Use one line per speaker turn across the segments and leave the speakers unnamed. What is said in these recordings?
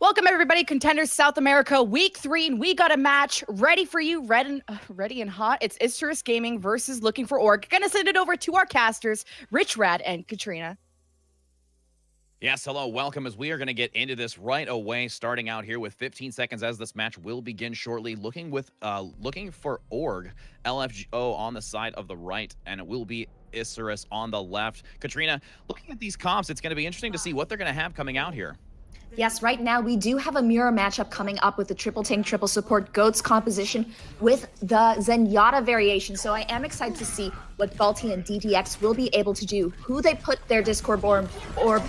Welcome everybody, Contenders South America, Week 3, and we got a match ready for you, ready and hot. It's Isurus Gaming versus Looking for Org. Gonna send it over to our casters, Rich, Rad, and Katrina.
Yes, hello, welcome as we are going to get into this right away, starting out here with 15 seconds as this match will begin shortly. Looking for Org, LFGO on the side of the right, and it will be Isurus on the left. Katrina, looking at these comps, it's going to be interesting to see what they're going to have coming out here.
Yes, right now we do have a mirror matchup coming up with the triple tank, triple support GOATS composition with the Zenyatta variation. So I am excited to see what Balti and DDX will be able to do. Who they put their Discord orb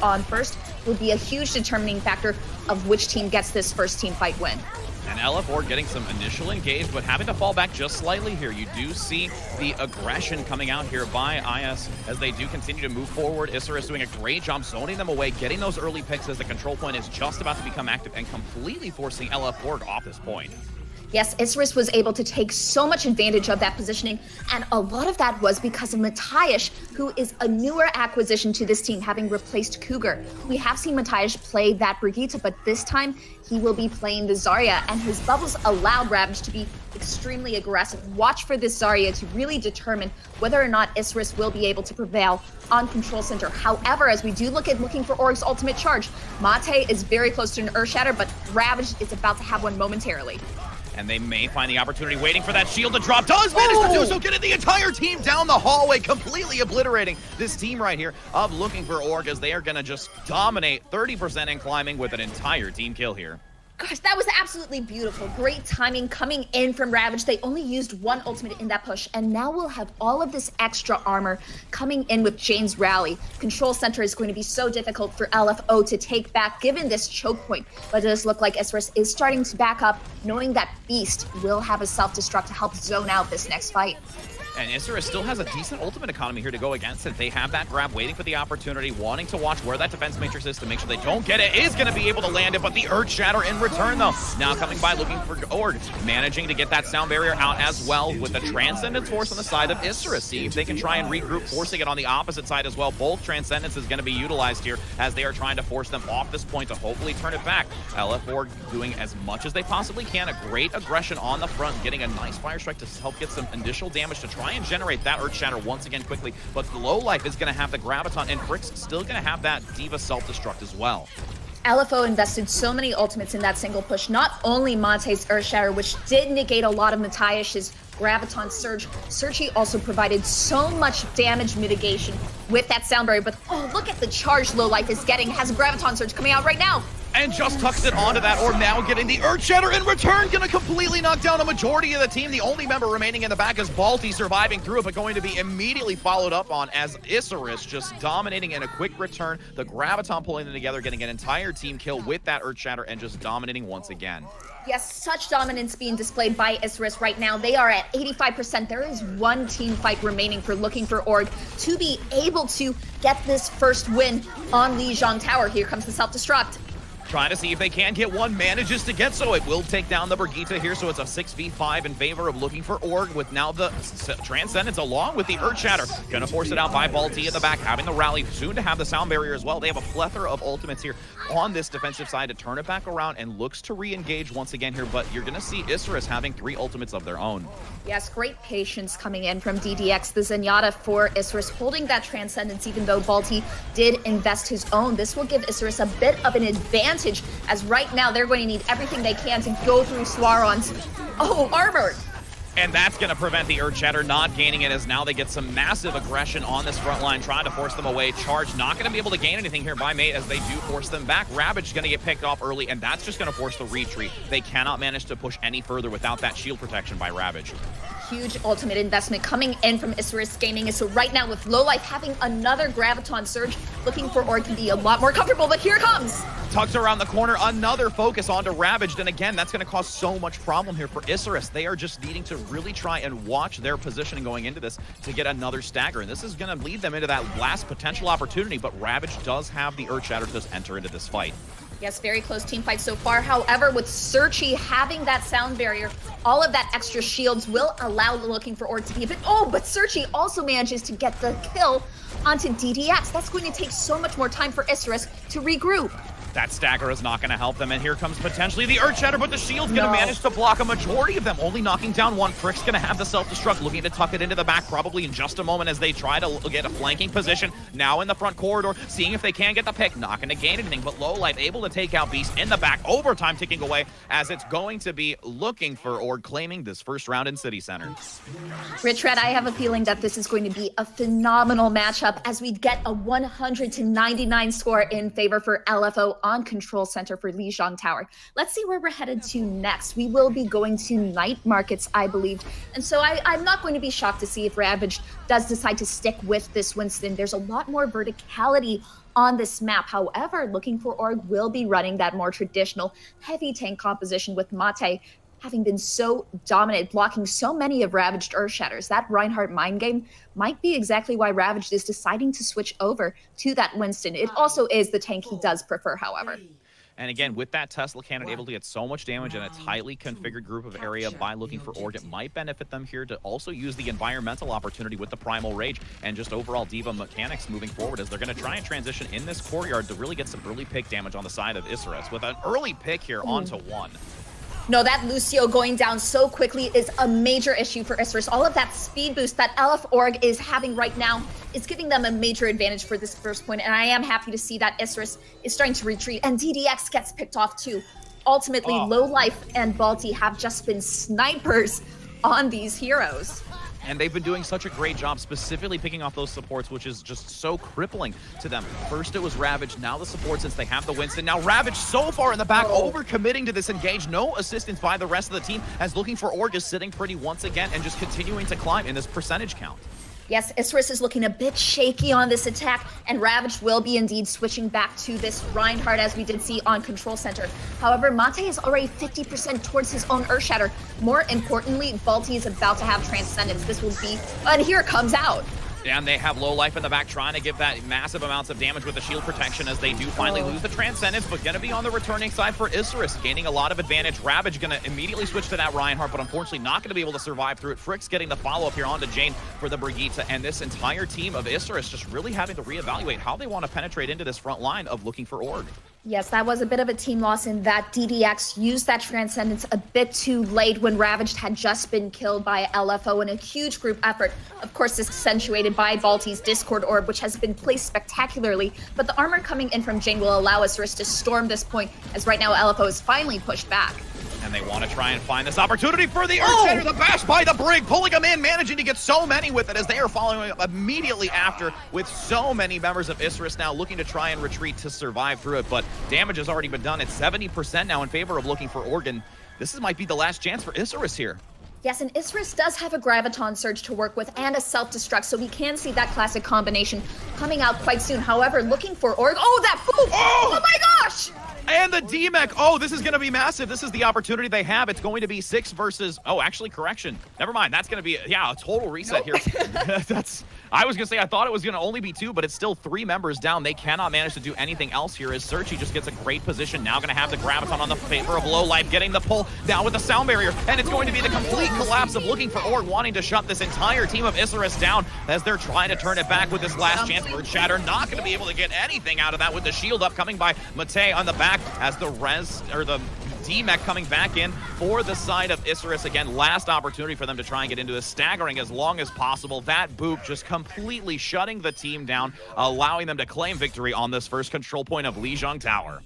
on first will be a huge determining factor of which team gets this first team fight win.
And LF4 getting some initial engage, but having to fall back just slightly here. You do see the aggression coming out here by IS as they do continue to move forward. Isurus doing a great job zoning them away, getting those early picks as the control point is just about to become active and completely forcing LF4 off this point.
Yes, Isurus was able to take so much advantage of that positioning, and a lot of that was because of Matthias, who is a newer acquisition to this team, having replaced Cougar. We have seen Matthias play that Brigitte, but this time he will be playing the Zarya, and his bubbles allowed Ravage to be extremely aggressive. Watch for this Zarya to really determine whether or not Isurus will be able to prevail on Control Center. However, as we do looking for Org's ultimate charge, Mate is very close to an Earth Shatter, but Ravage is about to have one momentarily.
And they may find the opportunity waiting for that shield to drop. Does manage to do so, getting the entire team down the hallway, completely obliterating this team right here of Looking for Org as they are going to just dominate 30% in climbing with an entire team kill here.
Gosh, that was absolutely beautiful. Great timing coming in from Ravage. They only used one ultimate in that push, and now we'll have all of this extra armor coming in with Jane's rally. Control Center is going to be so difficult for LFO to take back given this choke point, but it does look like Isurus is starting to back up, knowing that Beast will have a self-destruct to help zone out this next fight.
And Isurus still has a decent ultimate economy here to go against it. They have that grab, waiting for the opportunity, wanting to watch where that defense matrix is to make sure they don't get it. Is going to be able to land it, but the Earth Shatter in return, though. Now coming by, Looking for Org, managing to get that sound barrier out as well with the Transcendence Force on the side of Isurus. See if they can try and regroup, forcing it on the opposite side as well. Both Transcendence is going to be utilized here as they are trying to force them off this point to hopefully turn it back. LF4 doing as much as they possibly can. A great aggression on the front, getting a nice fire strike to help get some initial damage to try and generate that Earth Shatter once again quickly, but Low Life is going to have the Graviton, and Frick's still going to have that Diva self-destruct as well.
LFO invested so many ultimates in that single push, not only Mate's Earth Shatter, which did negate a lot of Matthias' Graviton Surge. Searchy also provided so much damage mitigation with that sound barrier, but oh, look at the charge Low Life is getting. Has a Graviton Surge coming out right now.
And just tucks it onto that orb, now getting the Earth Shatter in return, gonna completely knock down a majority of the team. The only member remaining in the back is Balti, surviving through it, but going to be immediately followed up on as Isurus just dominating in a quick return. The Graviton pulling them together, getting an entire team kill with that Earth Shatter and just dominating once again.
Yes, such dominance being displayed by Isurus right now. They are at 85%. There is one team fight remaining for Looking for Org to be able to get this first win on Lijiang Tower. Here comes the self-destruct.
Trying to see if they can get one, manages to get so. It will take down the Brigitte here, so it's a 6v5 in favor of Looking for Org with now the Transcendence along with the Earth Shatter. Gonna force it out by Balti in the back, having the rally, soon to have the sound barrier as well. They have a plethora of ultimates here on this defensive side to turn it back around and looks to re-engage once again here, but you're gonna see Isurus having 3 ultimates of their own.
Yes, great patience coming in from DDX. The Zenyatta for Isurus holding that Transcendence even though Balti did invest his own. This will give Isurus a bit of an advantage as right now they're going to need everything they can to go through Swaron's armor.
And that's going to prevent the Earth Shatter not gaining it as now they get some massive aggression on this front line, trying to force them away. Charge not going to be able to gain anything here by Mate as they do force them back. Ravage is going to get picked off early, and that's just going to force the retreat. They cannot manage to push any further without that shield protection by Ravage.
Huge ultimate investment coming in from Isurus Gaming. And so right now with Low Life having another Graviton Surge, Looking for Org can be a lot more comfortable, but here it comes.
Tucked around the corner, another focus onto Ravaged, and again, that's going to cause so much problem here for Isurus. They are just needing to really try and watch their positioning going into this to get another stagger, and this is going to lead them into that last potential opportunity, but Ravage does have the Earth Shatter to just enter into this fight.
Yes, very close team fight so far. However, with Searchy having that sound barrier, all of that extra shields will allow the Looking for Org to be a bit... Oh, but Searchy also manages to get the kill onto DDX. That's going to take so much more time for Isurus to regroup.
That stagger is not going to help them, and here comes potentially the Earth Shatter, but the shield's going to manage to block a majority of them, only knocking down one. Frick's going to have the self-destruct, looking to tuck it into the back probably in just a moment as they try to get a flanking position. Now in the front corridor, seeing if they can get the pick. Not going to gain anything, but Low Life able to take out Beast in the back. Overtime ticking away as it's going to be looking for Org claiming this first round in City Center.
Rich Red, I have a feeling that this is going to be a phenomenal matchup as we get a 100-99 score in favor for LFO on Control Center for Lijiang Tower. Let's see where we're headed to next. We will be going to Night Markets, I believe. And so I'm not going to be shocked to see if Ravage does decide to stick with this Winston. There's a lot more verticality on this map. However, Looking for Org will be running that more traditional heavy tank composition with Mate having been so dominant, blocking so many of Ravaged Earthshatters. That Reinhardt mind game might be exactly why Ravaged is deciding to switch over to that Winston. It also is the tank he does prefer, however.
And again, with that Tesla cannon able to get so much damage in a tightly configured group of area by Looking for Org, it might benefit them here to also use the environmental opportunity with the Primal Rage and just overall Diva mechanics moving forward as they're going to try and transition in this courtyard to really get some early pick damage on the side of Isurus with an early pick here onto one.
No, that Lucio going down so quickly is a major issue for Isurus. All of that speed boost that LF Org is having right now is giving them a major advantage for this first point, and I am happy to see that Isurus is starting to retreat, and DDX gets picked off too. Ultimately, Low Life and Balti have just been snipers on these heroes.
And they've been doing such a great job specifically picking off those supports, which is just so crippling to them. First it was Ravage, now the support since they have the Winston. Now Ravage so far in the back, over-committing to this engage. No assistance by the rest of the team as Looking for Org is sitting pretty once again and just continuing to climb in this percentage count.
Yes, Isurus is looking a bit shaky on this attack, and Ravage will be indeed switching back to this Reinhardt as we did see on Control Center. However, Mate is already 50% towards his own Earthshatter. More importantly, Balti is about to have Transcendence. This will be, and here it comes out.
And they have Low Life in the back trying to give that massive amounts of damage with the shield protection as they do finally lose the Transcendence, but going to be on the returning side for Isurus, gaining a lot of advantage. Ravage going to immediately switch to that Reinhardt, but unfortunately not going to be able to survive through it. Frick's getting the follow-up here onto Jane for the Brigitte, and this entire team of Isurus just really having to reevaluate how they want to penetrate into this front line of Looking for Org.
Yes, that was a bit of a team loss in that DDX used that Transcendence a bit too late when Ravaged had just been killed by LFO in a huge group effort. Of course, this accentuated by Balti's Discord Orb, which has been placed spectacularly, but the armor coming in from Jane will allow Isurus to storm this point, as right now LFO is finally pushed back.
And they want to try and find this opportunity for the Earthshatter, the bash by the Brig, pulling him in, managing to get so many with it as they are following up immediately after with so many members of Isurus now looking to try and retreat to survive through it. But damage has already been done. It's 70% now in favor of Looking for Organ. This might be the last chance for Isurus here.
Yes, and Isurus does have a Graviton Surge to work with and a Self-Destruct, so we can see that classic combination coming out quite soon. However, Looking for Org, that fool! Oh my gosh!
And the D-Mech, this is going to be massive. This is the opportunity they have. It's going to be 6 versus, actually, correction. Never mind, that's going to be, a total reset here. I was going to say, I thought it was going to only be 2, but it's still 3 members down. They cannot manage to do anything else here as Searchy just gets a great position. Now going to have the Graviton on the favor of Low Life, getting the pull down with the sound barrier. And it's going to be the complete collapse of Looking for Org, wanting to shut this entire team of Isurus down as they're trying to turn it back with this last chance. Earthshatter not going to be able to get anything out of that with the shield up coming by Mate on the back as the D-Mech coming back in for the side of Isurus. Again, last opportunity for them to try and get into this, staggering as long as possible. That boop just completely shutting the team down, allowing them to claim victory on this first control point of Lijiang Tower.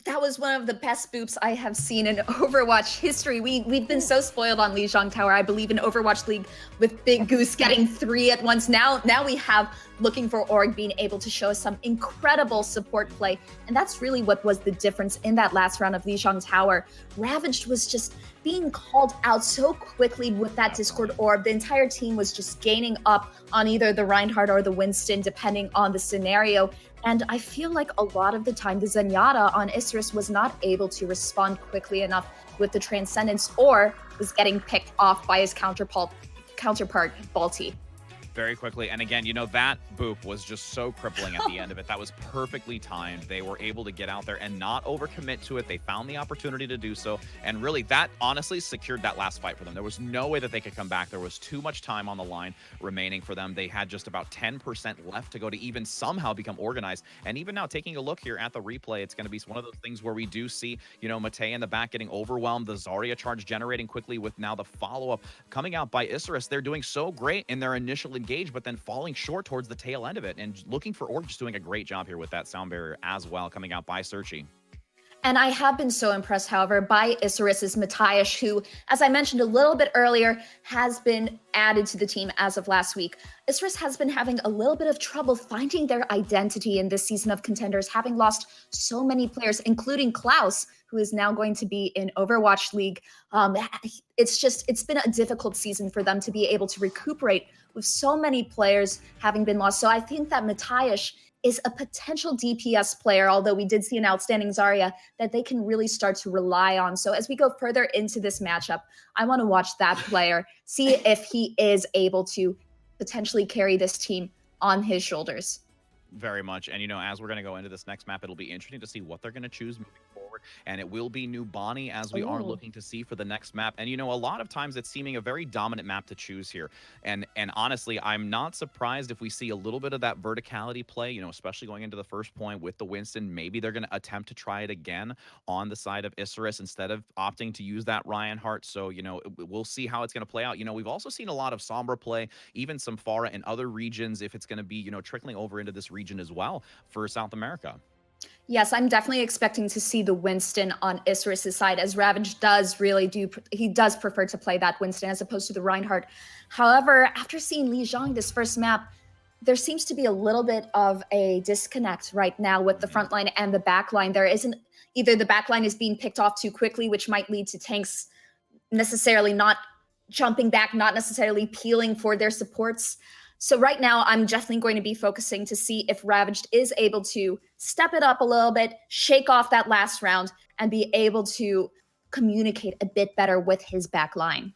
That was one of the best boops I have seen in Overwatch history. We've been so spoiled on Lijiang Tower. I believe in Overwatch League with Big Goose getting 3 at once. Now we have Looking for Org being able to show us some incredible support play. And that's really what was the difference in that last round of Lijiang Tower. Ravaged was just being called out so quickly with that Discord Orb. The entire team was just gaining up on either the Reinhardt or the Winston, depending on the scenario. And I feel like a lot of the time, the Zenyatta on Isurus was not able to respond quickly enough with the Transcendence, or was getting picked off by his counterpart, Balti.
Very quickly, and again, that boop was just so crippling at the end of it. That was perfectly timed. They were able to get out there and not overcommit to it. They found the opportunity to do so, and really, that honestly secured that last fight for them. There was no way that they could come back. There was too much time on the line remaining for them. They had just about 10% left to go to even somehow become organized, and even now, taking a look here at the replay, it's going to be one of those things where we do see, Matei in the back getting overwhelmed, the Zarya charge generating quickly with now the follow-up coming out by Isurus. They're doing so great in their initial engage, but then falling short towards the tail end of it. And looking for Org just doing a great job here with that sound barrier as well, coming out by Searchy.
And I have been so impressed, however, by Isurus' Matthias, who, as I mentioned a little bit earlier, has been added to the team as of last week. Isurus has been having a little bit of trouble finding their identity in this season of Contenders, having lost so many players, including Klaus, who is now going to be in Overwatch League. It's been a difficult season for them to be able to recuperate with so many players having been lost. So I think that Matthias is a potential DPS player, although we did see an outstanding Zarya, that they can really start to rely on. So as we go further into this matchup, I want to watch that player, see if he is able to potentially carry this team on his shoulders.
Very much. And, as we're going to go into this next map, it'll be interesting to see what they're going to choose moving forward. And it will be New Bonnie, as we are looking to see for the next map. And, a lot of times it's seeming a very dominant map to choose here. And honestly, I'm not surprised if we see a little bit of that verticality play, especially going into the first point with the Winston. Maybe they're going to attempt to try it again on the side of Isurus instead of opting to use that Reinhardt. So, we'll see how it's going to play out. We've also seen a lot of Sombra play, even some Pharah in other regions, if it's going to be, trickling over into this region as well for South America.
Yes, I'm definitely expecting to see the Winston on Isurus' side, as Ravage does prefer to play that Winston as opposed to the Reinhardt. However, after seeing Li Zhang this first map, there seems to be a little bit of a disconnect right now with the front line and the back line. There isn't, either the back line is being picked off too quickly, which might lead to tanks necessarily not jumping back, not necessarily peeling for their supports. So right now, I'm definitely going to be focusing to see if Ravaged is able to step it up a little bit, shake off that last round, and be able to communicate a bit better with his back line.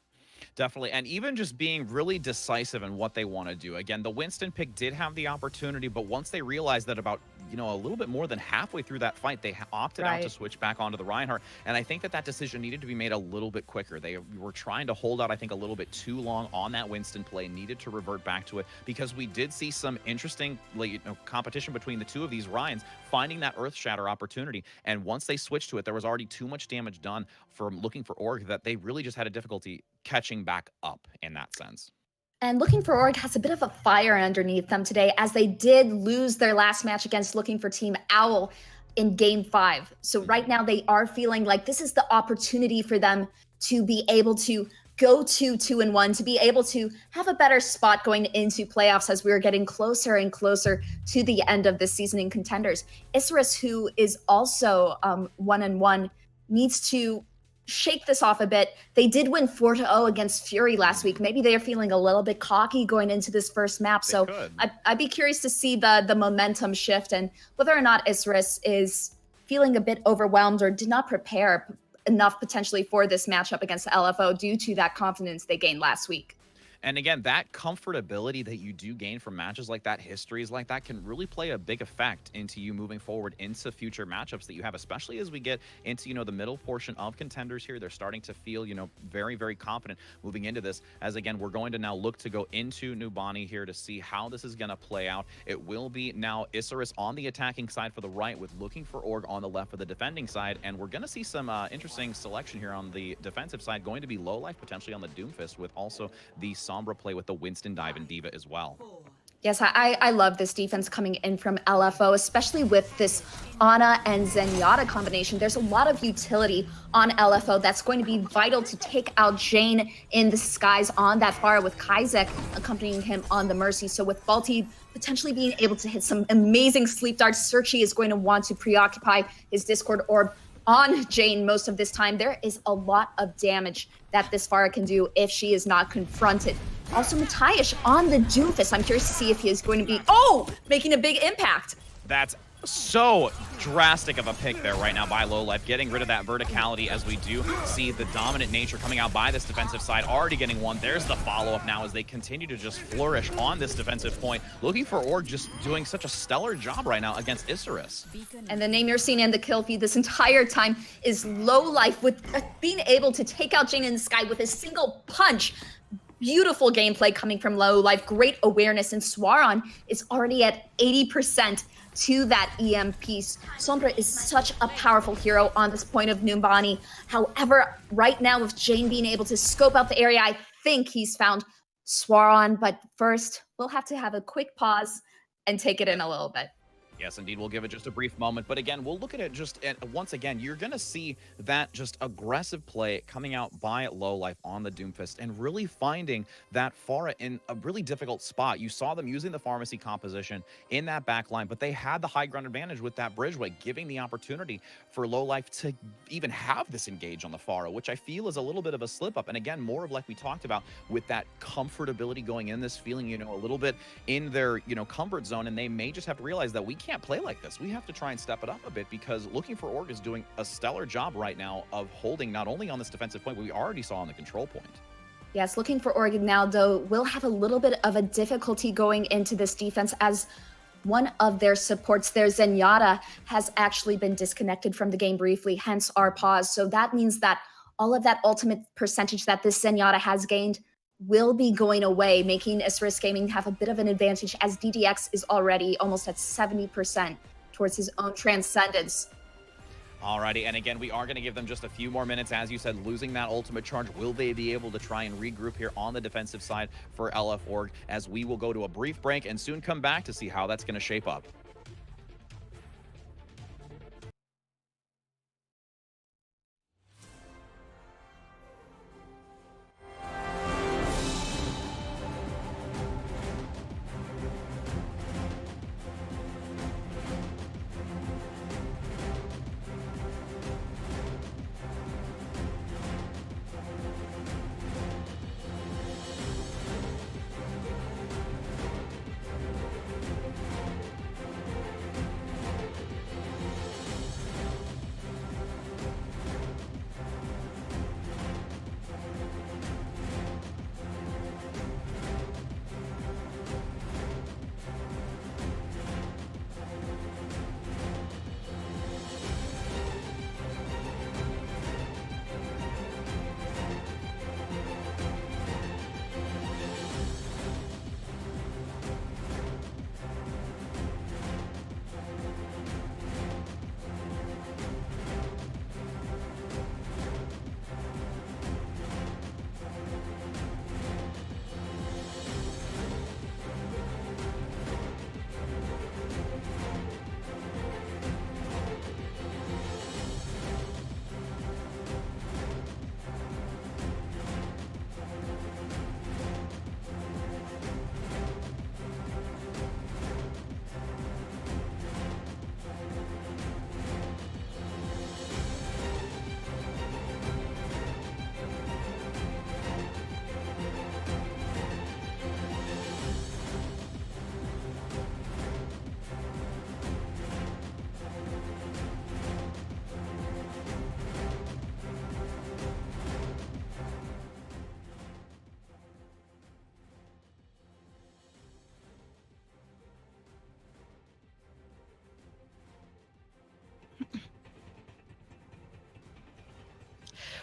Definitely. And even just being really decisive in what they want to do. Again, the Winston pick did have the opportunity, but once they realized that about, a little bit more than halfway through that fight, they opted out to switch back onto the Reinhardt. And I think that decision needed to be made a little bit quicker. They were trying to hold out, I think, a little bit too long on that Winston play, needed to revert back to it, because we did see some interesting competition between the two of these Ryans, finding that Earth Shatter opportunity. And once they switched to it, there was already too much damage done from looking for Org that they really just had a difficulty catching back up in that sense.
And Looking for Org has a bit of a fire underneath them today, as they did lose their last match against Looking for Team Owl in Game 5. So right now they are feeling like this is the opportunity for them to be able to go to 2-1, to be able to have a better spot going into playoffs as we're getting closer and closer to the end of this season in Contenders. Isurus, who is also 1-1, needs to shake this off a bit. They did win 4-0 against Fury last week. Maybe they are feeling a little bit cocky going into this first map. So I'd be curious to see the momentum shift and whether or not Isurus is feeling a bit overwhelmed or did not prepare enough potentially for this matchup against the LFO due to that confidence they gained last week.
And again, that comfortability that you do gain from matches like that, histories like that, can really play a big effect into you moving forward into future matchups that you have, especially as we get into, the middle portion of Contenders here. They're starting to feel, very, very confident moving into this, as again, we're going to now look to go into New Bonnie here to see how this is going to play out. It will be now Isurus on the attacking side for the right, with Looking for Org on the left for the defending side. And we're going to see some interesting selection here on the defensive side, going to be Low Life potentially on the Doomfist, with also the Sombra play with the Winston Dive and Diva as well.
Yes, I love this defense coming in from LFO, especially with this Ana and Zenyatta combination. There's a lot of utility on LFO that's going to be vital to take out Jane in the skies on that far, with Kaizek accompanying him on the Mercy. So with Balti potentially being able to hit some amazing sleep darts, Searchy is going to want to preoccupy his Discord orb on Jane most of this time. There is a lot of damage that this Pharah can do if she is not confronted. Also, Matthias on the Doomfist. I'm curious to see if he is going to be, making a big impact.
That's So drastic of a pick there right now by Lowlife, getting rid of that verticality as we do see the dominant nature coming out by this defensive side, already getting one. There's the follow-up now as they continue to just flourish on this defensive point. Looking for Org just doing such a stellar job right now against Isurus.
And the name you're seeing in the kill feed this entire time is Lowlife, with being able to take out Jane in the sky with a single punch. Beautiful gameplay coming from Lowlife, great awareness, and Swaron is already at 80% to that EMP. Sombra is such a powerful hero on this point of Numbani. However, right now with Jane being able to scope out the area, I think he's found Swaron. But first, we'll have to have a quick pause and take it in a little bit.
Yes, indeed. We'll give it just a brief moment. But again, we'll look at it just once again. You're going to see that just aggressive play coming out by Lowlife on the Doomfist and really finding that Pharah in a really difficult spot. You saw them using the pharmacy composition in that back line, but they had the high ground advantage with that bridgeway, giving the opportunity for Lowlife to even have this engage on the Pharah, which I feel is a little bit of a slip up. And again, more of like we talked about with that comfortability going in, this feeling, a little bit in their, comfort zone. And they may just have to realize that we can't play like this. We have to try and step it up a bit, because Looking for Org is doing a stellar job right now of holding not only on this defensive point, but we already saw on the control point.
Yes, Looking for Org now, though, will have a little bit of a difficulty going into this defense, as one of their supports, their Zenyatta, has actually been disconnected from the game briefly, hence our pause. So that means that all of that ultimate percentage that this Zenyatta has gained will be going away, making Isurus Gaming have a bit of an advantage, as DDX is already almost at 70% towards his own transcendence.
Alrighty, and again, we are going to give them just a few more minutes. As you said, losing that ultimate charge, will they be able to try and regroup here on the defensive side for LF Org, as we will go to a brief break and soon come back to see how that's going to shape up.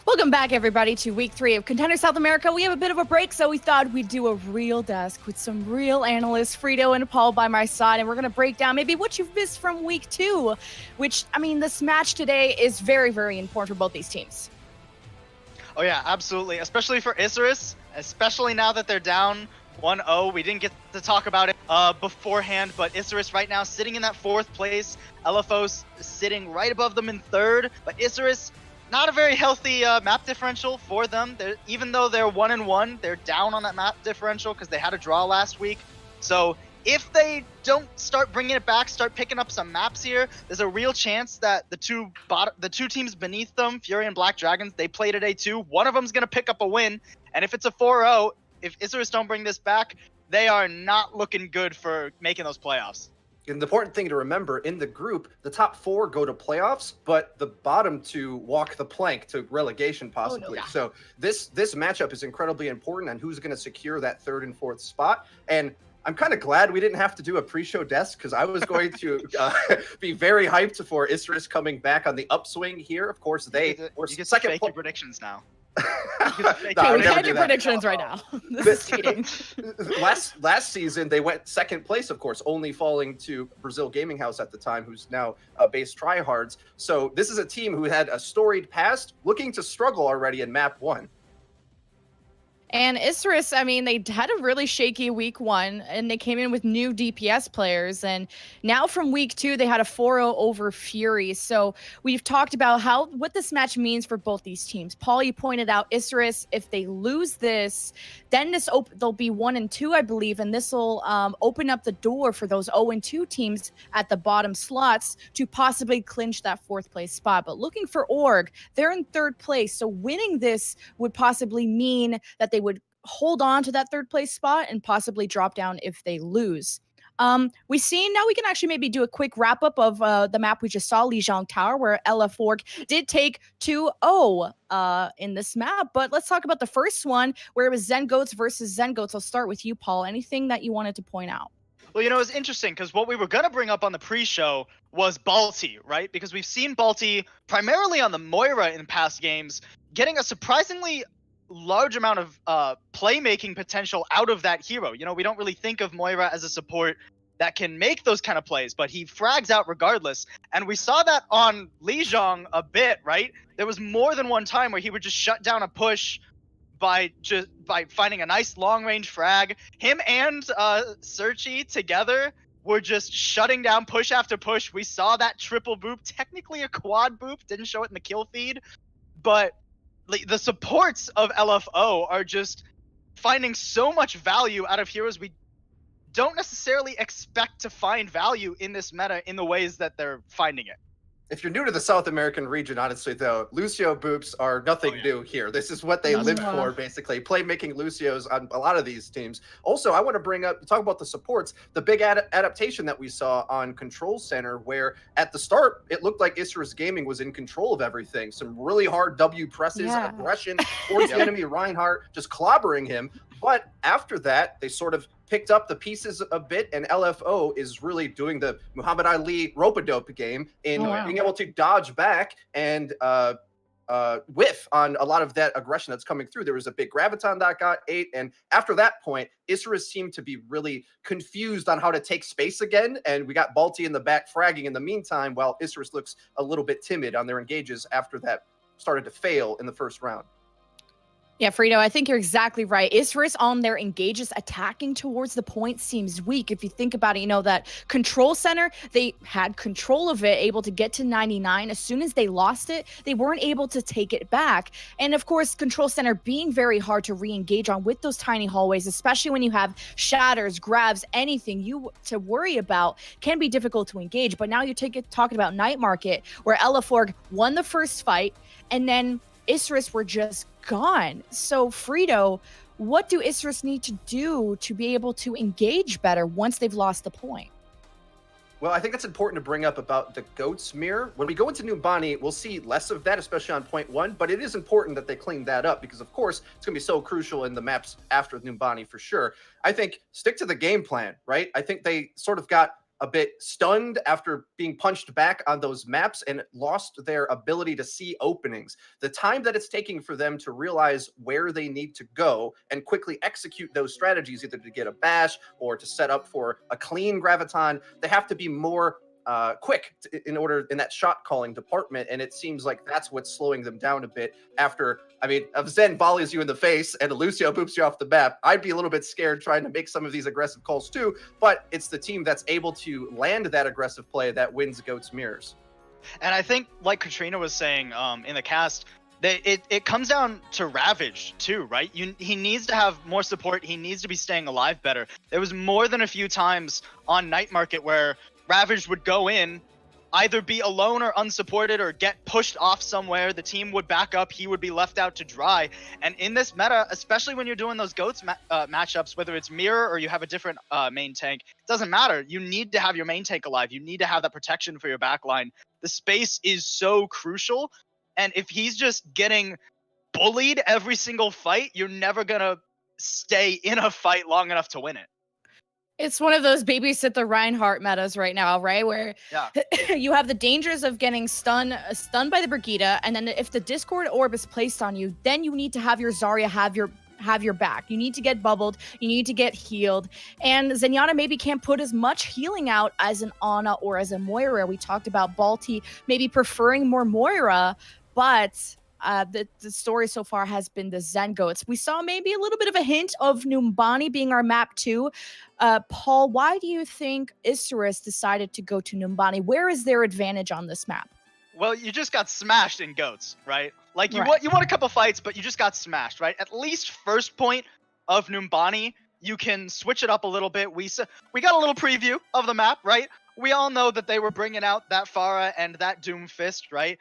Welcome back, everybody, to week 3 of Contenders South America. We have a bit of a break, so we thought we'd do a real desk with some real analysts, Frito and Paul by my side, and we're going to break down maybe what you've missed from week 2, which, I mean, this match today is very, very important for both these teams.
Oh, yeah, absolutely, especially for Isurus, especially now that they're down 1-0. We didn't get to talk about it beforehand, but Isurus right now sitting in that 4th place. LFO's sitting right above them in 3rd, but Isurus, not a very healthy map differential for them. Even though they're 1-1, they're down on that map differential because they had a draw last week. So if they don't start bringing it back, start picking up some maps here, there's a real chance that the two teams beneath them, Fury and Black Dragons, they play today too. One of them's going to pick up a win. And if it's a 4-0, if Isurus don't bring this back, they are not looking good for making those playoffs.
And the important thing to remember, in the group, the top 4 go to playoffs, but the bottom 2 walk the plank to relegation possibly.
yeah.
So this matchup is incredibly important on who's going to secure that 3rd and 4th spot. And I'm kind of glad we didn't have to do a pre-show desk, because I was going to be very hyped for Isurus coming back on the upswing here. Of course, they were
you get
second.
fake your predictions now.
No,
Okay,
I
we
would never
had
do
your
that.
predictions right now. This is cheating.
Last season, they went second place, of course, only falling to Brazil Gaming House at the time, who's now base tryhards. So this is a team who had a storied past, looking to struggle already in map 1.
And Isurus, I mean, they had a really shaky week 1, and they came in with new DPS players. And now from week 2, they had a 4-0 over Fury. So we've talked about what this match means for both these teams. Paul, you pointed out Isurus, if they lose this, then they'll be 1-2, I believe, and this will open up the door for those 0-2 teams at the bottom slots to possibly clinch that 4th place spot. But looking for Org, they're in 3rd place. So winning this would possibly mean that they would hold on to that 3rd place spot and possibly drop down if they lose. Now we can actually maybe do a quick wrap up of the map we just saw, Lijiang Tower, where LF Org did take 2-0 in this map. But let's talk about the first one, where it was Zen Goats versus Zen Goats. I'll start with you, Paul. Anything that you wanted to point out?
Well, you know, it's interesting because what we were going to bring up on the pre-show was Balti, right? Because we've seen Balti primarily on the Moira in past games getting a surprisingly large amount of playmaking potential out of that hero. You know, we don't really think of Moira as a support that can make those kind of plays, but he frags out regardless. And we saw that on Lijiang a bit, right? There was more than one time where he would just shut down a push by finding a nice long-range frag. Him and Searchy together were just shutting down push after push. We saw that triple boop, technically a quad boop, didn't show it in the kill feed, but the supports of LFO are just finding so much value out of heroes we don't necessarily expect to find value in this meta in the ways that they're finding it.
If you're new to the South American region, honestly, though, Lucio boops are nothing new here. This is what they live for, basically. Playmaking Lucios on a lot of these teams. Also, I want to talk about the supports, the big adaptation that we saw on Control Center, where at the start, it looked like Isurus Gaming was in control of everything. Some really hard W presses, aggression towards the enemy, Reinhardt, just clobbering him. But after that, they sort of picked up the pieces a bit, and LFO is really doing the Muhammad Ali rope-a-dope game in being able to dodge back and whiff on a lot of that aggression that's coming through. There was a big Graviton that got 8, and after that point, Isurus seemed to be really confused on how to take space again, and we got Balti in the back fragging in the meantime, while Isurus looks a little bit timid on their engages after that started to fail in the first round.
Yeah, Frito, I think you're exactly right. Isurus on their engages attacking towards the point seems weak. If you think about it, you know, that Control Center, they had control of it, able to get to 99. As soon as they lost it, they weren't able to take it back. And of course, Control Center being very hard to re-engage on with those tiny hallways, especially when you have shatters, grabs, anything you to worry about, can be difficult to engage. But now you're talking about Night Market, where Elaforg won the first fight, and then Isurus were just gone. So Frito, what do Isurus need to do to be able to engage better once they've lost the point?
Well, I think that's important to bring up about the Goat's Mirror. When we go into Numbani, we'll see less of that, especially on point 1, but it is important that they clean that up because, of course, it's going to be so crucial in the maps after Numbani for sure. I think stick to the game plan, right? I think they sort of got a bit stunned after being punched back on those maps and lost their ability to see openings. The time that it's taking for them to realize where they need to go and quickly execute those strategies, either to get a bash or to set up for a clean Graviton, they have to be more quick in that shot calling department, and it seems like that's what's slowing them down a bit. After, I mean, if Zen volleys you in the face and Lucio boops you off the map, I'd be a little bit scared trying to make some of these aggressive calls too, but it's the team that's able to land that aggressive play that wins Goat's Mirrors.
And I think, like Katrina was saying in the cast, it comes down to Ravage too, right? He needs to have more support. He needs to be staying alive better. There was more than a few times on Night Market where Ravage would go in, either be alone or unsupported or get pushed off somewhere. The team would back up. He would be left out to dry. And in this meta, especially when you're doing those GOATS matchups, whether it's mirror or you have a different main tank, it doesn't matter. You need to have your main tank alive. You need to have that protection for your backline. The space is so crucial. And if he's just getting bullied every single fight, you're never going to stay in a fight long enough to win it.
It's one of those babysit the Reinhardt metas right now, right? Where you have the dangers of getting stunned by the Brigitte, and then if the Discord orb is placed on you, then you need to have your Zarya have your back. You need to get bubbled. You need to get healed. And Zenyatta maybe can't put as much healing out as an Ana or as a Moira. We talked about Balti maybe preferring more Moira, but the story so far has been the Zen Goats. We saw maybe a little bit of a hint of Numbani being our map 2. Paul, why do you think Isurus decided to go to Numbani? Where is their advantage on this map?
Well, you just got smashed in Goats, right? Like, you won a couple fights, but you just got smashed, right? At least first point of Numbani, you can switch it up a little bit. We got a little preview of the map, right? We all know that they were bringing out that Pharah and that Doomfist, right?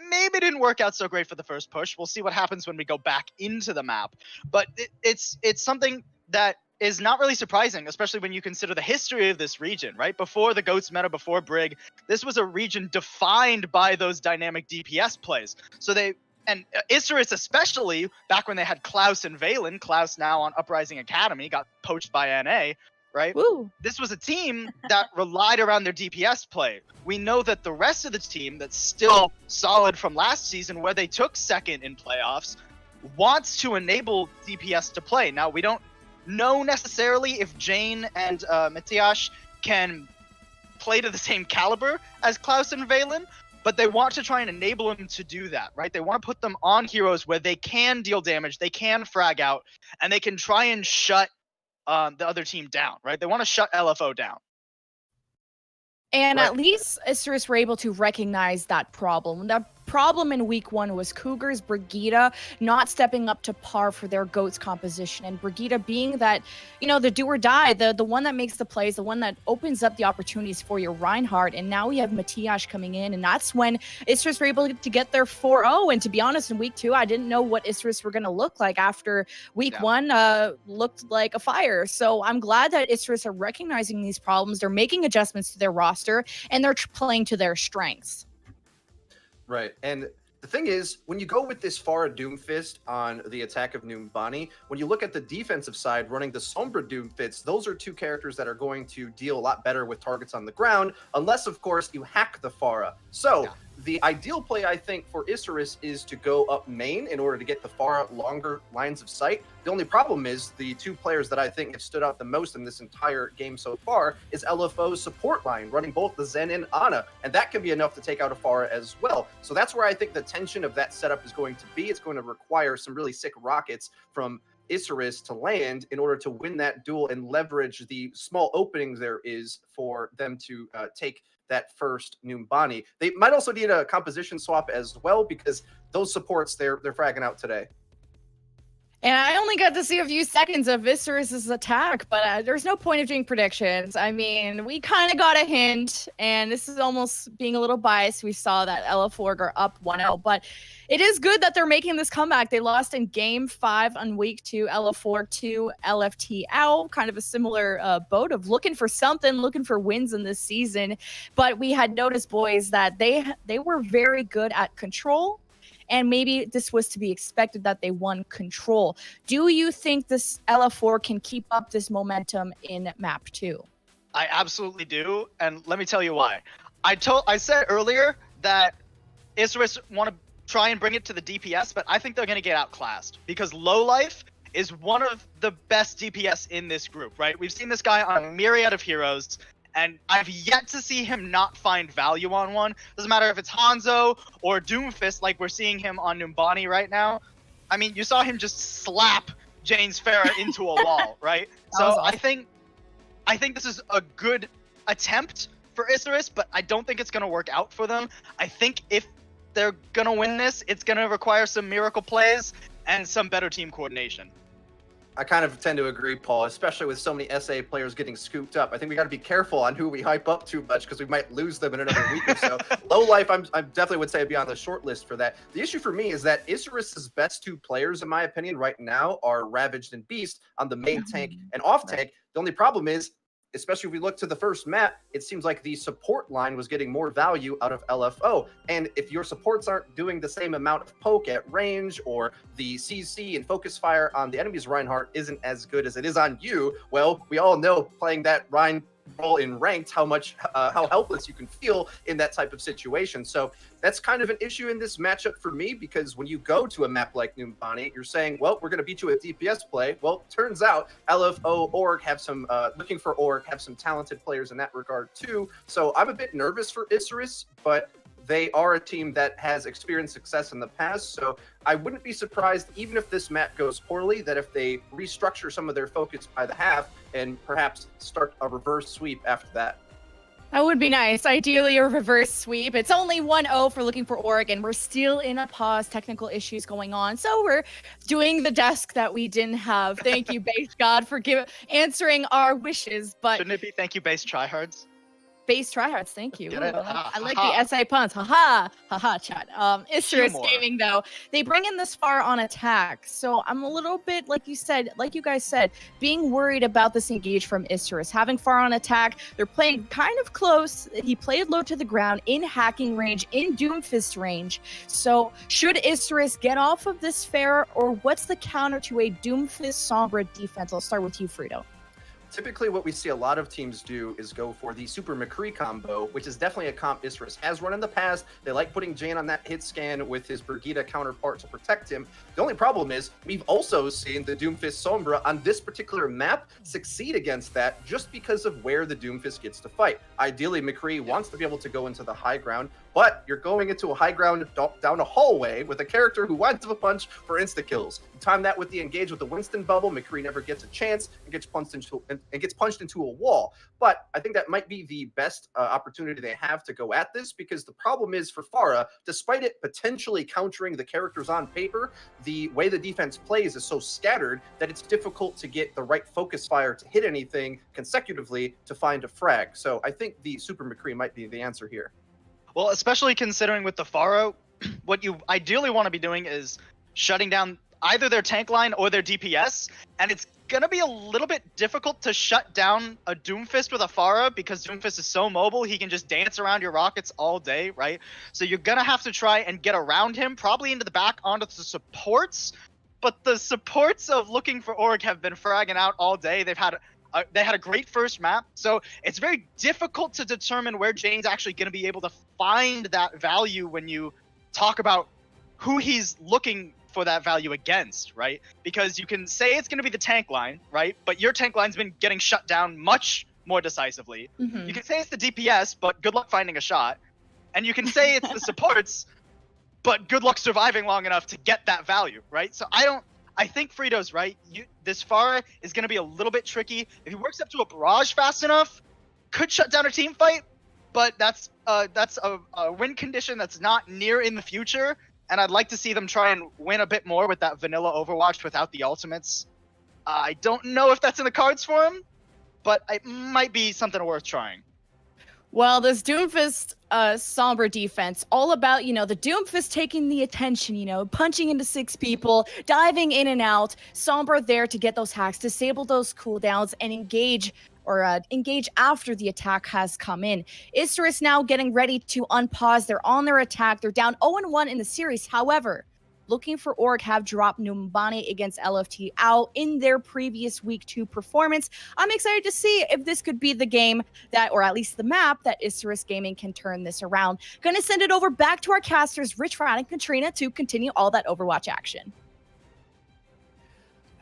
Maybe it didn't work out so great for the first push. We'll see what happens when we go back into the map. But it's something that is not really surprising, especially when you consider the history of this region, right? Before the GOATS meta, before Brig, this was a region defined by those dynamic DPS plays. So Isurus especially, back when they had Klaus and Valen, Klaus now on Uprising Academy, got poached by NA, right?
Woo.
This was a team that relied around their DPS play. We know that the rest of the team that's still solid from last season, where they took second in playoffs, wants to enable DPS to play. Now, we don't know necessarily if Jane and Matiash can play to the same caliber as Klaus and Valen, but they want to try and enable them to do that, right? They want to put them on heroes where they can deal damage, they can frag out, and they can try and shut the other team down, right? They want to shut LFO down.
And at least Isurus were able to recognize that problem. The problem in week 1 was Cougar's Brigitte not stepping up to par for their GOATS composition. And Brigitte being that, the do or die, the one that makes the plays, the one that opens up the opportunities for your Reinhardt. And now we have Matiash coming in, and that's when Isurus were able to get their 4-0. And to be honest, in week 2, I didn't know what Isurus were going to look like after week 1 looked like a fire. So I'm glad that Isurus are recognizing these problems. They're making adjustments to their roster, and they're playing to their strengths.
Right. And the thing is, when you go with this Pharah Doomfist on the attack of Numbani, when you look at the defensive side running the Sombra Doomfist, those are two characters that are going to deal a lot better with targets on the ground, unless, of course, you hack the Pharah. So the ideal play, I think, for Isurus is to go up main in order to get the Pharah longer lines of sight. The only problem is the two players that I think have stood out the most in this entire game so far is LFO's support line, running both the Zen and Ana, and that can be enough to take out a Pharah as well. So that's where I think the tension of that setup is going to be. It's going to require some really sick rockets from Isurus to land in order to win that duel and leverage the small openings there is for them to take that first Numbani. They might also need a composition swap as well, because those supports, they're fragging out today.
And I only got to see a few seconds of Isurus' attack, but there's no point of doing predictions. I mean, we kind of got a hint, and this is almost being a little biased. We saw that LF4 are up 1-0, but it is good that they're making this comeback. They lost in Game 5 on Week 2, LF4 to LFT out. Kind of a similar boat of looking for something, looking for wins in this season. But we had noticed, boys, that they were very good at control. And maybe this was to be expected that they won control. Do you think this LF4 can keep up this momentum in map 2?
I absolutely do, and let me tell you why. I said earlier that Isurus want to try and bring it to the DPS, but I think they're going to get outclassed because Lowlife is one of the best DPS in this group, right? We've seen this guy on a myriad of heroes, and I've yet to see him not find value on one. Doesn't matter if it's Hanzo or Doomfist, like we're seeing him on Numbani right now. I mean, you saw him just slap Jane's Pharah into a wall, right? So awesome. I think this is a good attempt for Isurus, but I don't think it's going to work out for them. I think if they're going to win this, it's going to require some miracle plays and some better team coordination.
I kind of tend to agree, Paul, especially with so many SA players getting scooped up. I think we got to be careful on who we hype up too much because we might lose them in another week or so. Low Life, I definitely would say be on the short list for that. The issue for me is that Isurus's best two players, in my opinion, right now are Ravaged and Beast on the main tank and off tank. The only problem is, especially if we look to the first map, it seems like the support line was getting more value out of LFO. And if your supports aren't doing the same amount of poke at range, or the CC and focus fire on the enemy's Reinhardt isn't as good as it is on you, well, we all know playing that Rein role in ranked how helpless you can feel in that type of situation. So that's kind of an issue in this matchup for me, because when you go to a map like Numbani, you're saying, well, we're going to beat you at DPS play. Well, turns out LFO org have some looking for org have some talented players in that regard too. So I'm a bit nervous for Isurus, but they are a team that has experienced success in the past, so I wouldn't be surprised, even if this map goes poorly, that if they restructure some of their focus by the half and perhaps start a reverse sweep after that.
That would be nice. Ideally, a reverse sweep. It's only 1-0 for looking for Oregon. We're still in a pause, technical issues going on. So we're doing the desk that we didn't have. Thank you, Base God, for answering our wishes. But
shouldn't it be thank you, Base Tryhards?
Base tryhards, thank you.
Get it?
I like the SA puns. Haha, chat. Isurus Gaming, though, they bring in this far on attack. So I'm a little bit, like you guys said, being worried about this engage from Isurus. Having far on attack, they're playing kind of close. He played low to the ground, in hacking range, in Doomfist range. So should Isurus get off of this fair, or what's the counter to a Doomfist Sombra defense? I'll start with you, Frito.
Typically, what we see a lot of teams do is go for the Super McCree combo, which is definitely a comp Isurus has run in the past. They like putting Jane on that hit scan with his Brigitte counterpart to protect him. The only problem is we've also seen the Doomfist Sombra on this particular map succeed against that just because of where the Doomfist gets to fight. Ideally, McCree wants to be able to go into the high ground, but you're going into a high ground down a hallway with a character who winds up a punch for insta-kills. You time that with the engage with the Winston bubble, McCree never gets a chance and gets punched into a wall. But I think that might be the best opportunity they have to go at this, because the problem is for Pharah, despite it potentially countering the characters on paper, the way the defense plays is so scattered that it's difficult to get the right focus fire to hit anything consecutively to find a frag. So I think the Super McCree might be the answer here.
Well, especially considering with the Pharo, what you ideally want to be doing is shutting down either their tank line or their DPS, and it's going to be a little bit difficult to shut down a Doomfist with a Pharo because Doomfist is so mobile, he can just dance around your rockets all day, right? So you're going to have to try and get around him, probably into the back onto the supports, but the supports of looking for Org have been fragging out all day. They had a great first map, so it's very difficult to determine where Jane's actually going to be able to find that value when you talk about who he's looking for that value against, right? Because you can say it's going to be the tank line, right? But your tank line's been getting shut down much more decisively. You can say it's the DPS, but good luck finding a shot. And you can say it's the supports, but good luck surviving long enough to get that value, right? So I think Frito's right. This Pharah is going to be a little bit tricky. If he works up to a barrage fast enough, could shut down a team fight, but that's a win condition that's not near in the future. And I'd like to see them try and win a bit more with that vanilla Overwatch without the ultimates. I don't know if that's in the cards for him, but it might be something worth trying.
Well, this Doomfist Sombra defense, all about, the Doomfist taking the attention, punching into 6 people, diving in and out. Sombra there to get those hacks, disable those cooldowns, and engage after the attack has come in. Isurus now getting ready to unpause. They're on their attack. They're down 0-1 in the series. However, looking for Org have dropped Numbani against LFT out in their previous Week 2 performance. I'm excited to see if this could be the game that, or at least the map, that Isurus Gaming can turn this around. Gonna send it over back to our casters, Rich, Rad, and Katrina, to continue all that Overwatch action.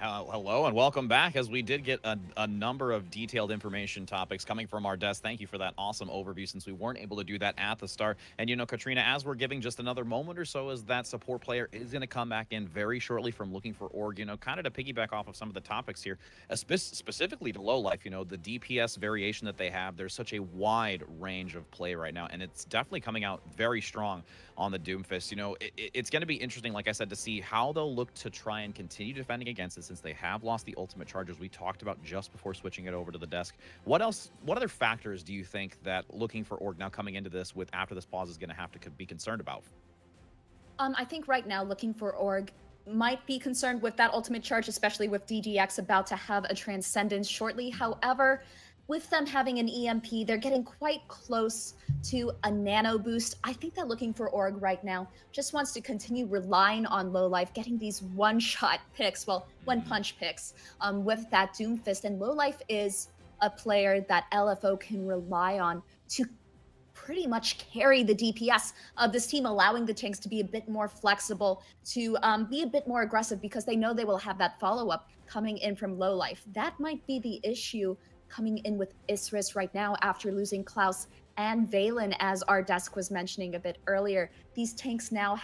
Hello and welcome back, as we did get a number of detailed information topics coming from our desk. Thank you for that awesome overview, since we weren't able to do that at the start. And Katrina, as we're giving just another moment or so, as that support player is going to come back in very shortly from looking for Org, kind of to piggyback off of some of the topics here, specifically to Low Life, the DPS variation that they have, there's such a wide range of play right now, and it's definitely coming out very strong on the Doomfist. It's going to be interesting, like I said, to see how they'll look to try and continue defending against this. since they have lost the ultimate charges we talked about just before switching it over to the desk. What other factors do you think that looking for Org now coming into this with after this pause is going to have to be concerned about?
I think right now looking for Org might be concerned with that ultimate charge, especially with DDX about to have a Transcendence shortly. However, with them having an EMP, they're getting quite close to a nano boost. I think that looking for Org right now just wants to continue relying on Lowlife, getting these one-shot picks, well, one-punch picks with that Doomfist. And Lowlife is a player that LFO can rely on to pretty much carry the DPS of this team, allowing the tanks to be a bit more flexible, to be a bit more aggressive because they know they will have that follow-up coming in from Lowlife. That might be the issue coming in with Isurus right now after losing Klaus and Valen, as our desk was mentioning a bit earlier. These tanks now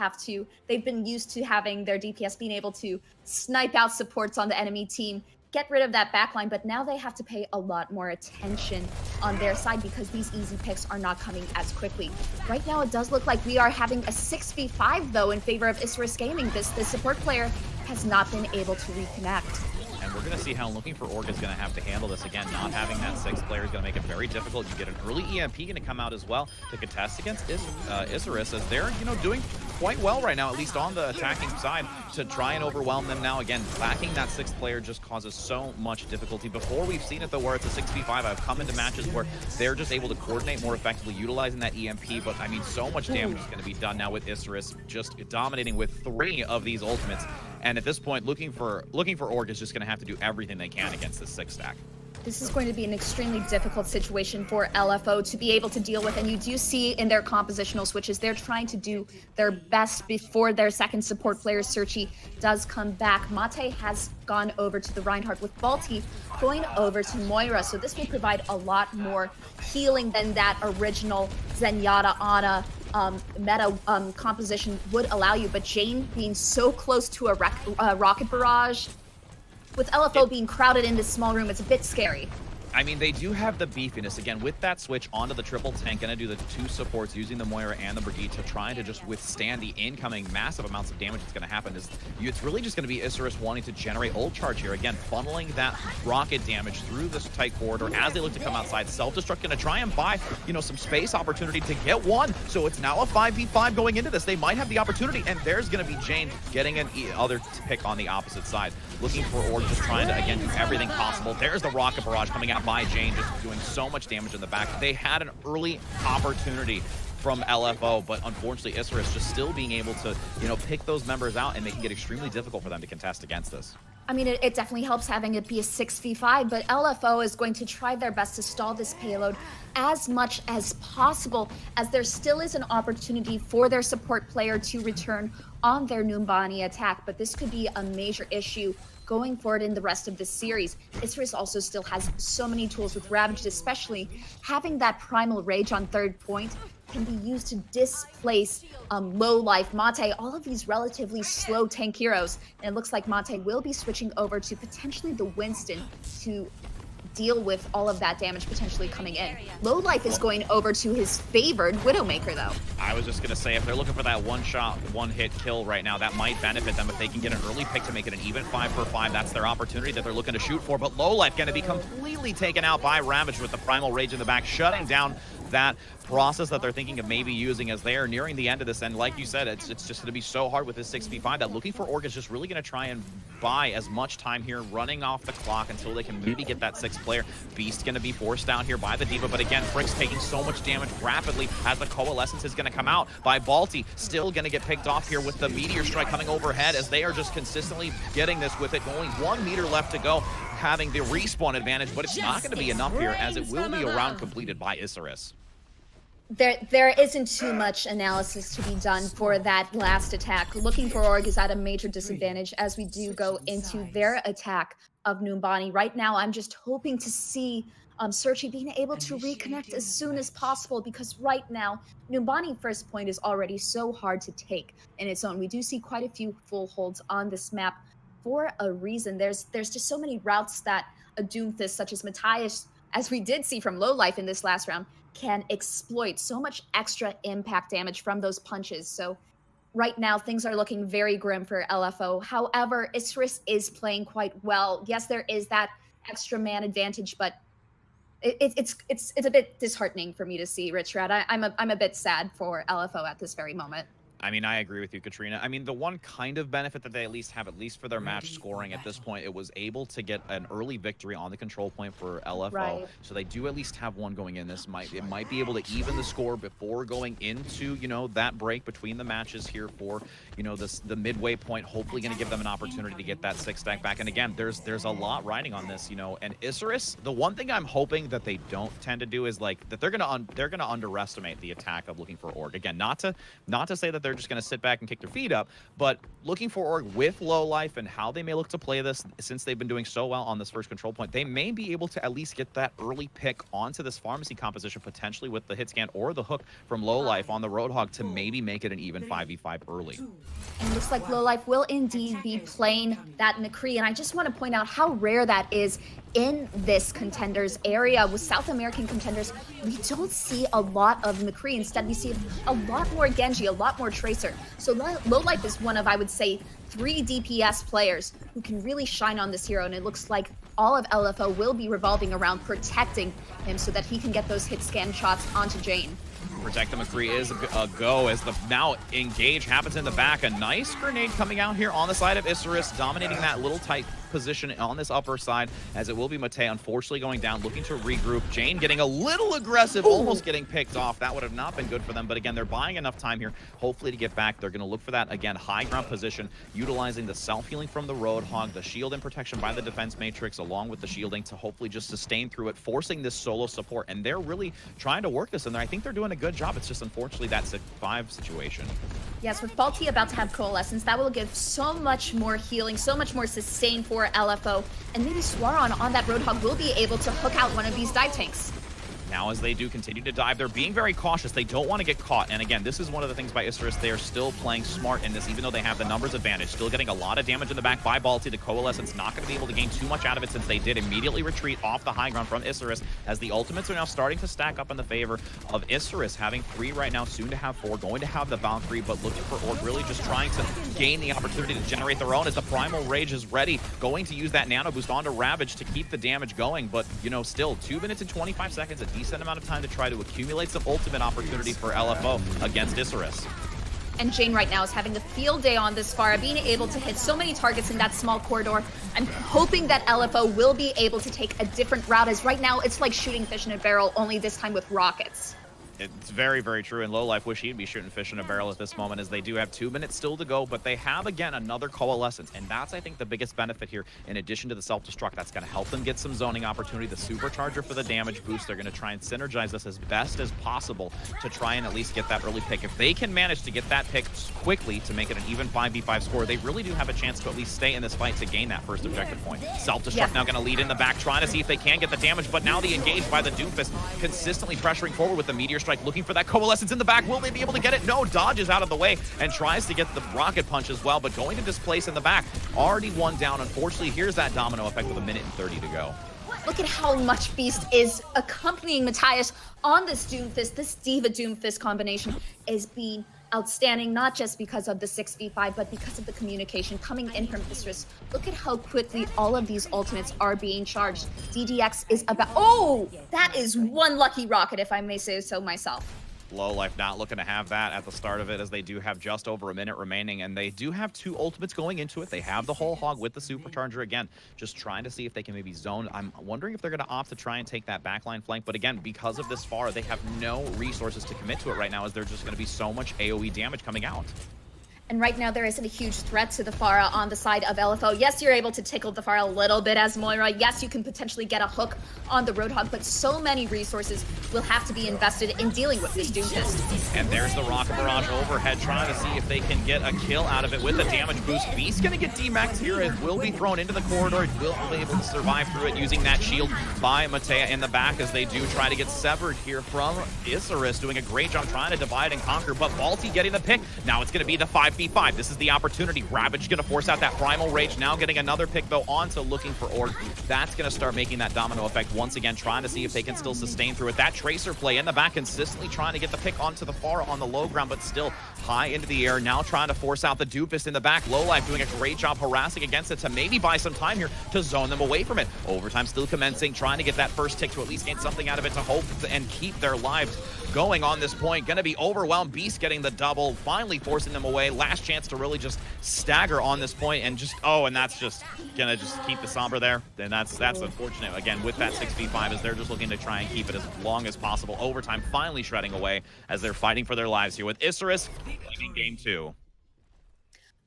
they've been used to having their DPS being able to snipe out supports on the enemy team, get rid of that backline, but now they have to pay a lot more attention on their side because these easy picks are not coming as quickly. Right now, it does look like we are having a 6v5 though in favor of Isurus Gaming. The support player has not been able to reconnect.
And we're going to see how looking for Org is going to have to handle this. Again, not having that 6th player is going to make it very difficult. You get an early EMP going to come out as well to contest against Isurus, as they're, doing quite well right now, at least on the attacking side, to try and overwhelm them now. Again, lacking that 6th player just causes so much difficulty. Before we've seen it, though, where it's a 6v5, I've come into matches where they're just able to coordinate more effectively, utilizing that EMP. But, I mean, so much damage is going to be done now with Isurus, just dominating with 3 of these ultimates. And at this point, looking for Org is just going to have to do everything they can against this 6 stack.
This is going to be an extremely difficult situation for LFO to be able to deal with, and you do see in their compositional switches, they're trying to do their best before their second support player, Searchy, does come back. Mate has gone over to the Reinhardt, with Balti going over to Moira, so this will provide a lot more healing than that original Zenyatta Ana meta composition would allow you, but Jane being so close to a rocket barrage, with LFO being crowded in this small room, it's a bit scary.
I mean, they do have the beefiness. Again, with that switch onto the triple tank, going to do the 2 supports using the Moira and the Brigitte to try to just withstand the incoming massive amounts of damage that's going to happen. It's really just going to be Isurus wanting to generate ult charge here. Again, funneling that rocket damage through this tight corridor as they look to come outside. Self-destruct going to try and buy, some space opportunity to get one. So it's now a 5v5 going into this. They might have the opportunity, and there's going to be Jane getting an other pick on the opposite side. Looking for Org, just trying to, again, do everything possible. There's the rocket barrage coming out by Jane, just doing so much damage in the back. They had an early opportunity from LFO, but unfortunately Isurus just still being able to, pick those members out and making it extremely difficult for them to contest against this.
I mean, it definitely helps having it be a 6v5, but LFO is going to try their best to stall this payload as much as possible, as there still is an opportunity for their support player to return on their Numbani attack, but this could be a major issue going forward in the rest of this series. Isurus also still has so many tools with Ravaged, especially having that Primal Rage on 3rd point can be used to displace low life Mate, all of these relatively slow tank heroes. And it looks like Mate will be switching over to potentially the Winston to deal with all of that damage potentially coming in. Low life is going over to his favored Widowmaker though.
I was just going to say, if they're looking for that one-shot, one-hit kill right now, that might benefit them if they can get an early pick to make it an even 5-for-5. That's their opportunity that they're looking to shoot for, but Low Life going to be completely taken out by Ravage with the Primal Rage in the back, shutting down that process that they're thinking of maybe using as they are nearing the end of this. And like you said, it's just going to be so hard with this 6v5 that looking for Org is just really going to try and buy as much time here, running off the clock until they can maybe get that 6th player. Beast going to be forced down here by the Diva, but again, Frick's taking so much damage rapidly as the Coalescence is going to come out by Balti. Still going to get picked off here with the Meteor Strike coming overhead as they are just consistently getting this with it. Only 1 meter left to go, having the respawn advantage, but it's not going to be enough here as it will be a round completed by Isurus.
There isn't too much analysis to be done for that last attack. Looking for Org is at a major disadvantage as we do go into their attack of Numbani. Right now, I'm just hoping to see Searchy being able to reconnect as soon as possible, because right now, Numbani first point is already so hard to take in its own. We do see quite a few full holds on this map for a reason. There's just so many routes that a Doomfist such as Matthias, as we did see from Low Life in this last round, can exploit so much extra impact damage from those punches. So right now things are looking very grim for LFO. However, Isurus is playing quite well. Yes, there is that extra man advantage, but it's a bit disheartening for me to see, Richard. I'm a bit sad for LFO at this very moment.
I mean, I agree with you, Katrina. I mean, the one kind of benefit that they at least have, at least for their match scoring at this point, it was able to get an early victory on the control point for LFO.
Right.
So they do at least have one going in. It might be able to even the score before going into, you know, that break between the matches here for, you know, the midway point. Hopefully going to give them an opportunity to get that 6-stack back. And again, there's a lot riding on this, you know. And Isurus, the one thing I'm hoping that they don't tend to do is like that they're gonna underestimate the attack of looking for Org. Again, not to say that they're just going to sit back and kick their feet up, but looking for Org with low life and how they may look to play this, since they've been doing so well on this first control point, they may be able to at least get that early pick onto this pharmacy composition, potentially with the hit scan or the hook from low life on the Roadhog to maybe make it an even 5v5 early.
And it looks like low life will indeed be playing that McCree, and I just want to point out how rare that is in this Contenders area. With South American Contenders, we don't see a lot of McCree. Instead, we see a lot more Genji, a lot more Tracer. So low life is one of, I would say, 3 DPS players who can really shine on this hero, and it looks like all of LFO will be revolving around protecting him so that he can get those hit scan shots onto Jane.
Protect the McCree is a go as the now engage happens in the back. A nice grenade coming out here on the side of Isurus, dominating that little tight position on this upper side, as it will be Matei unfortunately going down, looking to regroup. Jane getting a little aggressive, almost getting picked off. That would have not been good for them, but again, they're buying enough time here, hopefully to get back. They're going to look for that, again, high ground position, utilizing the self-healing from the Roadhog, the shield and protection by the defense matrix, along with the shielding to hopefully just sustain through it, forcing this solo support, and they're really trying to work this in there. I think they're doing a good job. It's just unfortunately that 6-5 situation.
Yes, with Balti about to have Coalescence, that will give so much more healing, so much more sustain for LFO, and maybe Swaron on that Roadhog will be able to hook out one of these dive tanks.
Now as they do continue to dive, they're being very cautious. They don't want to get caught. And again, this is one of the things by Isurus. They are still playing smart in this, even though they have the numbers advantage. Still getting a lot of damage in the back by Balti. The Coalescence not going to be able to gain too much out of it, since they did immediately retreat off the high ground from Isurus, as the ultimates are now starting to stack up in the favor of Isurus, having 3 right now, soon to have 4, going to have the Valkyrie, but looking for Org, really just trying to gain the opportunity to generate their own, as the Primal Rage is ready, going to use that nano boost onto Ravage to keep the damage going. But, you know, still 2 minutes and 25 seconds, a decent amount of time to try to accumulate some ultimate opportunity for LFO against Isurus.
And Jane right now is having a field day on this Pharah, being able to hit so many targets in that small corridor. I'm hoping that LFO will be able to take a different route, as right now it's like shooting fish in a barrel, only this time with rockets.
It's very, very true. And Low Life wish he'd be shooting fish in a barrel at this moment, as they do have 2 minutes still to go, but they have, again, another Coalescence. And that's, I think, the biggest benefit here, in addition to the self-destruct. That's going to help them get some zoning opportunity, the supercharger for the damage boost. They're going to try and synergize this as best as possible to try and at least get that early pick. If they can manage to get that pick quickly to make it an even 5v5 score, they really do have a chance to at least stay in this fight to gain that first objective point. Self-destruct now going to lead in the back, trying to see if they can get the damage, but now the engage by the Doomfist, consistently pressuring forward with the Meteor Strike, looking for that Coalescence in the back. Will they be able to get it? No, dodges out of the way and tries to get the rocket punch as well, but going to displace in the back. Already 1 down, unfortunately. Here's that domino effect with 1 minute and 30 to go.
Look at how much Beast is accompanying Matthias on this Doomfist. This Diva Doomfist combination is being outstanding, not just because of the 6v5, but because of the communication coming in from Isurus. Look at how quickly all of these ultimates are being charged. DDX is about... Oh! That is one lucky rocket, if I may say so myself.
Low Life not looking to have that at the start of it, as they do have just over 1 minute remaining, and they do have 2 ultimates going into it. They have the whole hog with the supercharger, again, just trying to see if they can maybe zone. I'm wondering if they're going to opt to try and take that backline flank, but again, because of this far, they have no resources to commit to it right now, as there's just going to be so much AoE damage coming out.
And right now, there isn't a huge threat to the Pharah on the side of LFO. Yes, you're able to tickle the Pharah a little bit as Moira. Yes, you can potentially get a hook on the Roadhog, but so many resources will have to be invested in dealing with this Doomfist.
And there's the Rocket Barrage overhead, trying to see if they can get a kill out of it with the damage boost. Beast's going to get D-Maxed here. It will be thrown into the corridor. It will be able to survive through it, using that shield by Matea in the back, as they do try to get severed here from Isurus, doing a great job trying to divide and conquer, but Balti getting the pick. Now it's going to be the 5-3 6v5. This is the opportunity. Ravage gonna force out that Primal Rage. Now getting another pick though onto looking for Org. That's gonna start making that domino effect once again, trying to see if they can still sustain through it. That Tracer play in the back, consistently trying to get the pick onto the far on the low ground, but still high into the air. Now trying to force out the Doofus in the back. Lowlife doing a great job harassing against it to maybe buy some time here to zone them away from it. Overtime still commencing, trying to get that first tick to at least get something out of it to hope and keep their lives going on this point. Gonna be overwhelmed. Beast getting the double, finally forcing them away. Last chance to really just stagger on this point and just, and that's just gonna just keep the Sombra there. Then that's unfortunate. Again, with that 6v5, as they're just looking to try and keep it as long as possible. Overtime finally shredding away as they're fighting for their lives here with Isurus in game 2.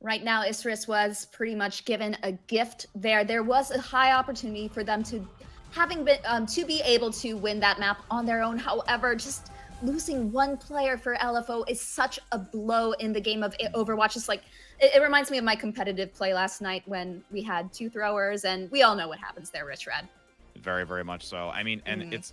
Right now, Isurus was pretty much given a gift there. There was a high opportunity for them to to be able to win that map on their own. However, just losing one player for LFO is such a blow in the game of Overwatch. It's like, it reminds me of my competitive play last night when we had 2 throwers, and we all know what happens there, Rich Red.
Very, very much so. I mean, and it's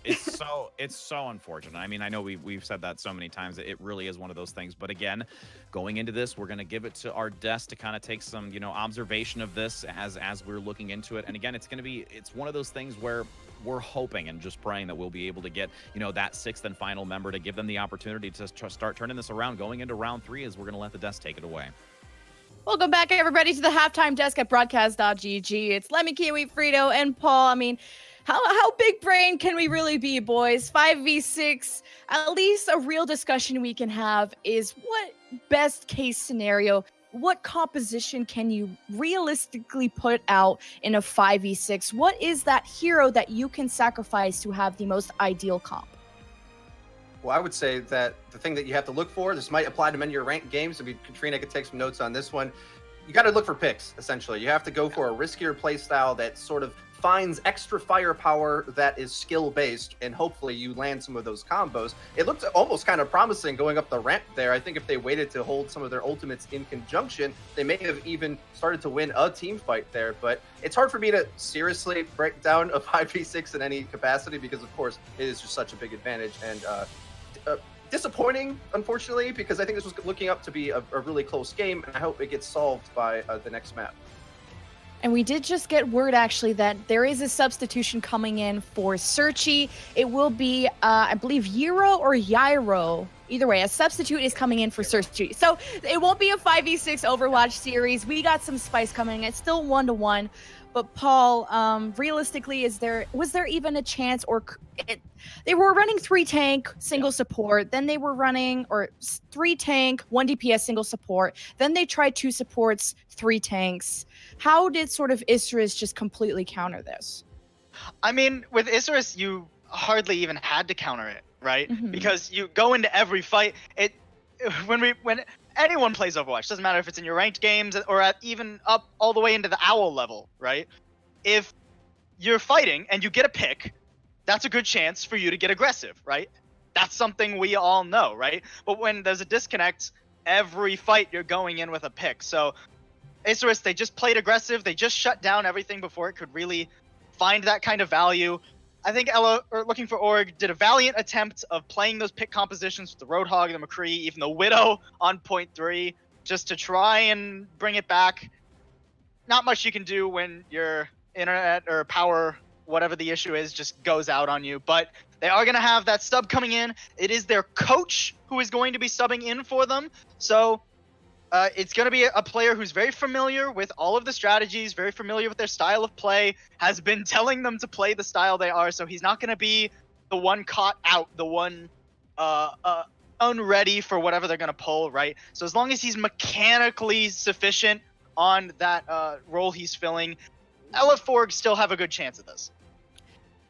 so unfortunate. I mean, I know we've said that so many times. It really is one of those things. But again, going into this, we're gonna give it to our desk to kind of take some, observation of this as we're looking into it. And again, it's one of those things where we're hoping and just praying that we'll be able to get, that 6th and final member to give them the opportunity to start turning this around going into round 3, as we're gonna let the desk take it away.
Welcome back, everybody, to the halftime desk at Broadcast.gg. It's Lemmy, Kiwi, Frito, and Paul. I mean, how big brain can we really be, boys? 5v6, at least a real discussion we can have is what best case scenario, what composition can you realistically put out in a 5v6? What is that hero that you can sacrifice to have the most ideal comp?
Well, I would say that the thing that you have to look for, this might apply to many of your ranked games. Katrina could take some notes on this one. You got to look for picks, essentially. You have to go for a riskier play style that sort of finds extra firepower that is skill-based, and hopefully you land some of those combos. It looked almost kind of promising going up the ramp there. I think if they waited to hold some of their ultimates in conjunction, they may have even started to win a team fight there. But it's hard for me to seriously break down a 5v6 in any capacity because, of course, it is just such a big advantage. And disappointing, unfortunately, because I think this was looking up to be a really close game, and I hope it gets solved by the next map.
And we did just get word, actually, that there is a substitution coming in for Searchy. It will be, I believe, Euro or Yairo. Either way, a substitute is coming in for Searchy. So it won't be a 5v6 Overwatch series. We got some spice coming. It's still 1-1. But Paul, realistically, was there even a chance? They were running 3 tank, single support. Then they were running 3 tank, 1 DPS, single support. Then they tried 2 supports, 3 tanks. How did sort of Isurus just completely counter this?
I mean, with Isurus, you hardly even had to counter it, right? Mm-hmm. Because you go into every fight. When anyone plays Overwatch, doesn't matter if it's in your ranked games or even up all the way into the OWL level, right? If you're fighting and you get a pick, that's a good chance for you to get aggressive, right? That's something we all know, right? But when there's a disconnect, every fight you're going in with a pick. So Isurus, they just played aggressive. They just shut down everything before it could really find that kind of value. I think Looking for Org did a valiant attempt of playing those pick compositions with the Roadhog, the McCree, even the Widow on point 3, just to try and bring it back. Not much you can do when your internet or power, whatever the issue is, just goes out on you. But they are going to have that sub coming in. It is their coach who is going to be subbing in for them. So it's going to be a player who's very familiar with all of the strategies, very familiar with their style of play, has been telling them to play the style they are, so he's not going to be the one caught out, the one unready for whatever they're going to pull, right? So as long as he's mechanically sufficient on that role he's filling, LF4 still have a good chance at this.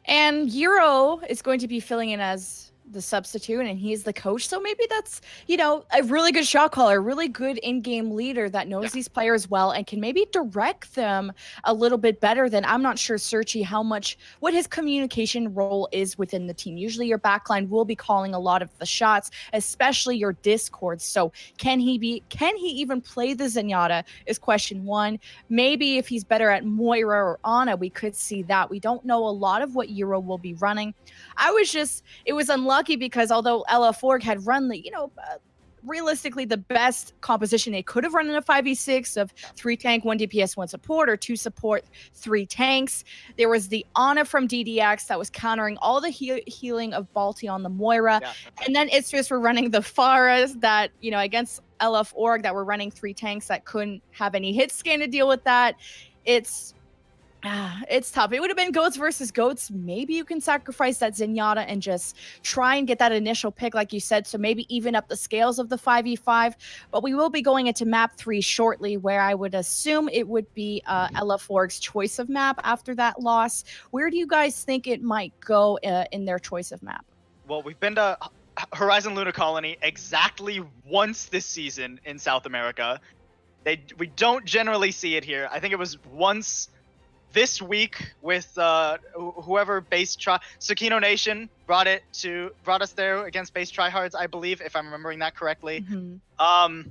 And Euro is going to be filling in as the substitute, and he's the coach. So maybe that's, a really good shot caller, really good in-game leader that knows these players well and can maybe direct them a little bit better than, I'm not sure, Searchy, what his communication role is within the team. Usually your backline will be calling a lot of the shots, especially your Discords. So can he even play the Zenyatta is question 1. Maybe if he's better at Moira or Ana, we could see that. We don't know a lot of what Euro will be running. It was unlucky because although Ella Forg had run the, realistically the best composition they could have run in a 5v6 of 3 tank, 1 DPS, 1 support, or 2 support, 3 tanks. There was the Ana from DDX that was countering all the healing of Balti on the Moira.
Yeah,
and then Isurus were running the Pharas that, against LF Org that were running 3 tanks that couldn't have any hit scan to deal with that. It's tough. It would have been goats versus goats. Maybe you can sacrifice that Zenyatta and just try and get that initial pick, like you said, so maybe even up the scales of the 5v5. But we will be going into map 3 shortly, where I would assume it would be LF Org's choice of map after that loss. Where do you guys think it might go in their choice of map?
Well, we've been to Horizon Luna Colony exactly once this season in South America. We don't generally see it here. I think it was once this week with whoever base Tsukino Nation brought us there against base tryhards, I believe, if I'm remembering that correctly.
Mm-hmm.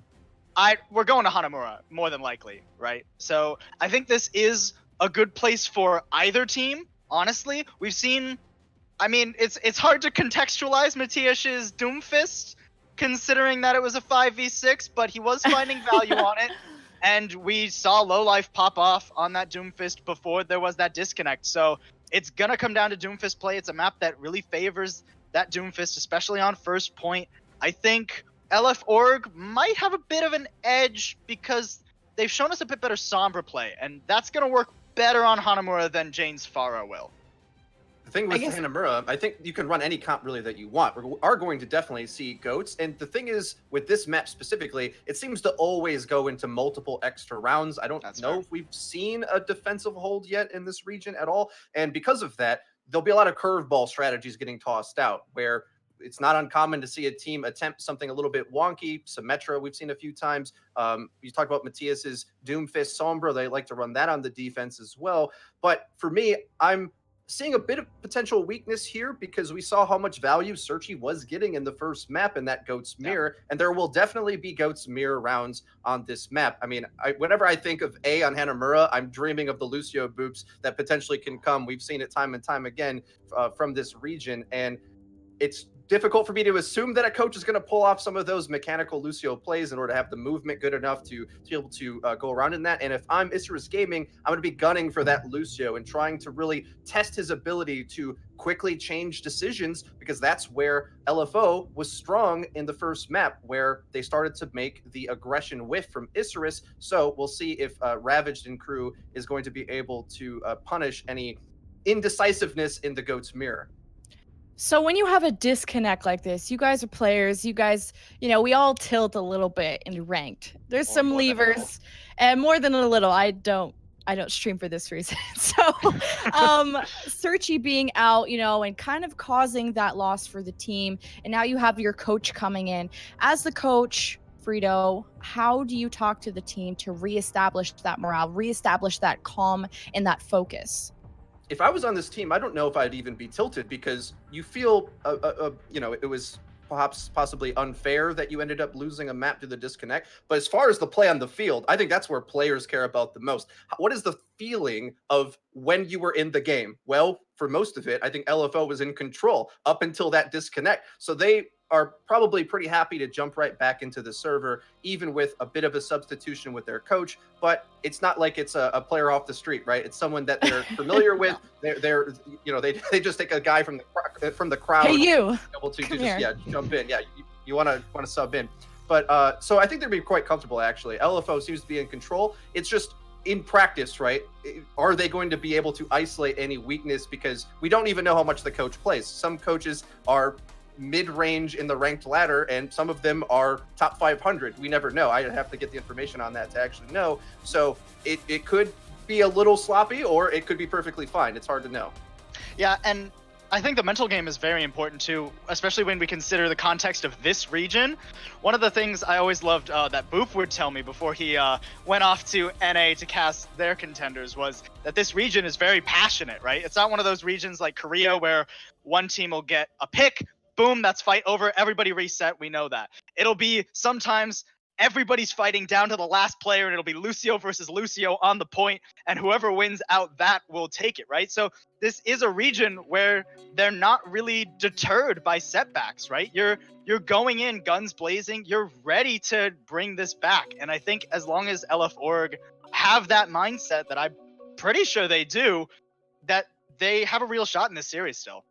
We're going to Hanamura more than likely, right? So I think this is a good place for either team. Honestly, we've seen. I mean, it's hard to contextualize Matthias's Doomfist, considering that it was a 5v6, but he was finding value on it. And we saw Lowlife pop off on that Doomfist before there was that disconnect. So it's going to come down to Doomfist play. It's a map that really favors that Doomfist, especially on first point. I think LF Org might have a bit of an edge because they've shown us a bit better Sombra play. And that's going to work better on Hanamura than Jane's Pharah will.
The thing with Hanamura, I think you can run any comp really that you want. We are going to definitely see goats. And the thing is, with this map specifically, it seems to always go into multiple extra rounds. I don't know if we've seen a defensive hold yet in this region at all. And because of that, there'll be a lot of curveball strategies getting tossed out, where it's not uncommon to see a team attempt something a little bit wonky. Symmetra, we've seen a few times. You talked about Matthias's Doomfist Sombra. They like to run that on the defense as well. But for me, I'm seeing a bit of potential weakness here because we saw how much value Searchy was getting in the first map in that Goat's Mirror, and there will definitely be Goat's Mirror rounds on this map. I mean, whenever I think of A on Hanamura, I'm dreaming of the Lucio boops that potentially can come. We've seen it time and time again from this region, and it's difficult for me to assume that a coach is going to pull off some of those mechanical Lucio plays in order to have the movement good enough to be able to go around in that. And if I'm Isurus Gaming, I'm going to be gunning for that Lucio and trying to really test his ability to quickly change decisions, because that's where LFO was strong in the first map, where they started to make the aggression whiff from Isurus. So we'll see if Ravaged and crew is going to be able to punish any indecisiveness in the Goat's Mirror.
So when you have a disconnect like this, you guys are players, you guys, we all tilt a little bit in ranked. There's some levers, and more than a little. I don't stream for this reason. So Searchy being out, and kind of causing that loss for the team. And now you have your coach coming in. As the coach, Frito, how do you talk to the team to reestablish that morale, reestablish that calm and that focus?
If I was on this team, I don't know if I'd even be tilted, because you feel, it was possibly unfair that you ended up losing a map to the disconnect. But as far as the play on the field, I think that's where players care about the most. What is the feeling of when you were in the game? Well, for most of it, I think LFO was in control up until that disconnect. So they are probably pretty happy to jump right back into the server, even with a bit of a substitution with their coach. But it's not like it's a player off the street, right? It's someone that they're familiar with. They just take a guy from the crowd.
Hey, you
able to jump in. Yeah, you want to sub in. But so I think they'd be quite comfortable, actually. LFO seems to be in control. It's just in practice, right? Are they going to be able to isolate any weakness? Because we don't even know how much the coach plays. Some coaches are mid-range in the ranked ladder, and some of them are top 500. We never know. I have to get the information on that to actually know. So it could be a little sloppy, or it could be perfectly fine. It's hard to know.
Yeah, and I think the mental game is very important too, especially when we consider the context of this region. One of the things I always loved that Boop would tell me before he went off to NA to cast their Contenders was that this region is very passionate, right? It's not one of those regions like Korea where one team will get a pick, boom, that's fight over, everybody reset, we know that. It'll be sometimes everybody's fighting down to the last player, and it'll be Lucio versus Lucio on the point, and whoever wins out that will take it, right? So this is a region where they're not really deterred by setbacks, right? You're going in guns blazing, you're ready to bring this back. And I think as long as LF Org have that mindset, that I'm pretty sure they do, that they have a real shot in this series still.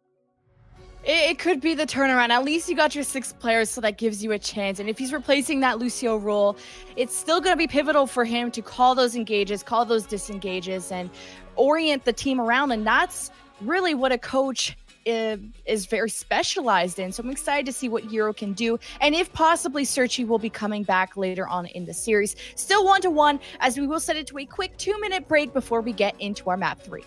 It could be the turnaround. At least you got your 6 players, so that gives you a chance. And if he's replacing that Lucio role, it's still going to be pivotal for him to call those engages, call those disengages, and orient the team around. And that's really what a coach is very specialized in. So I'm excited to see what Euro can do. And if possibly Searchy will be coming back later on in the series. Still 1-1, as we will set it to a quick 2-minute break before we get into our map 3.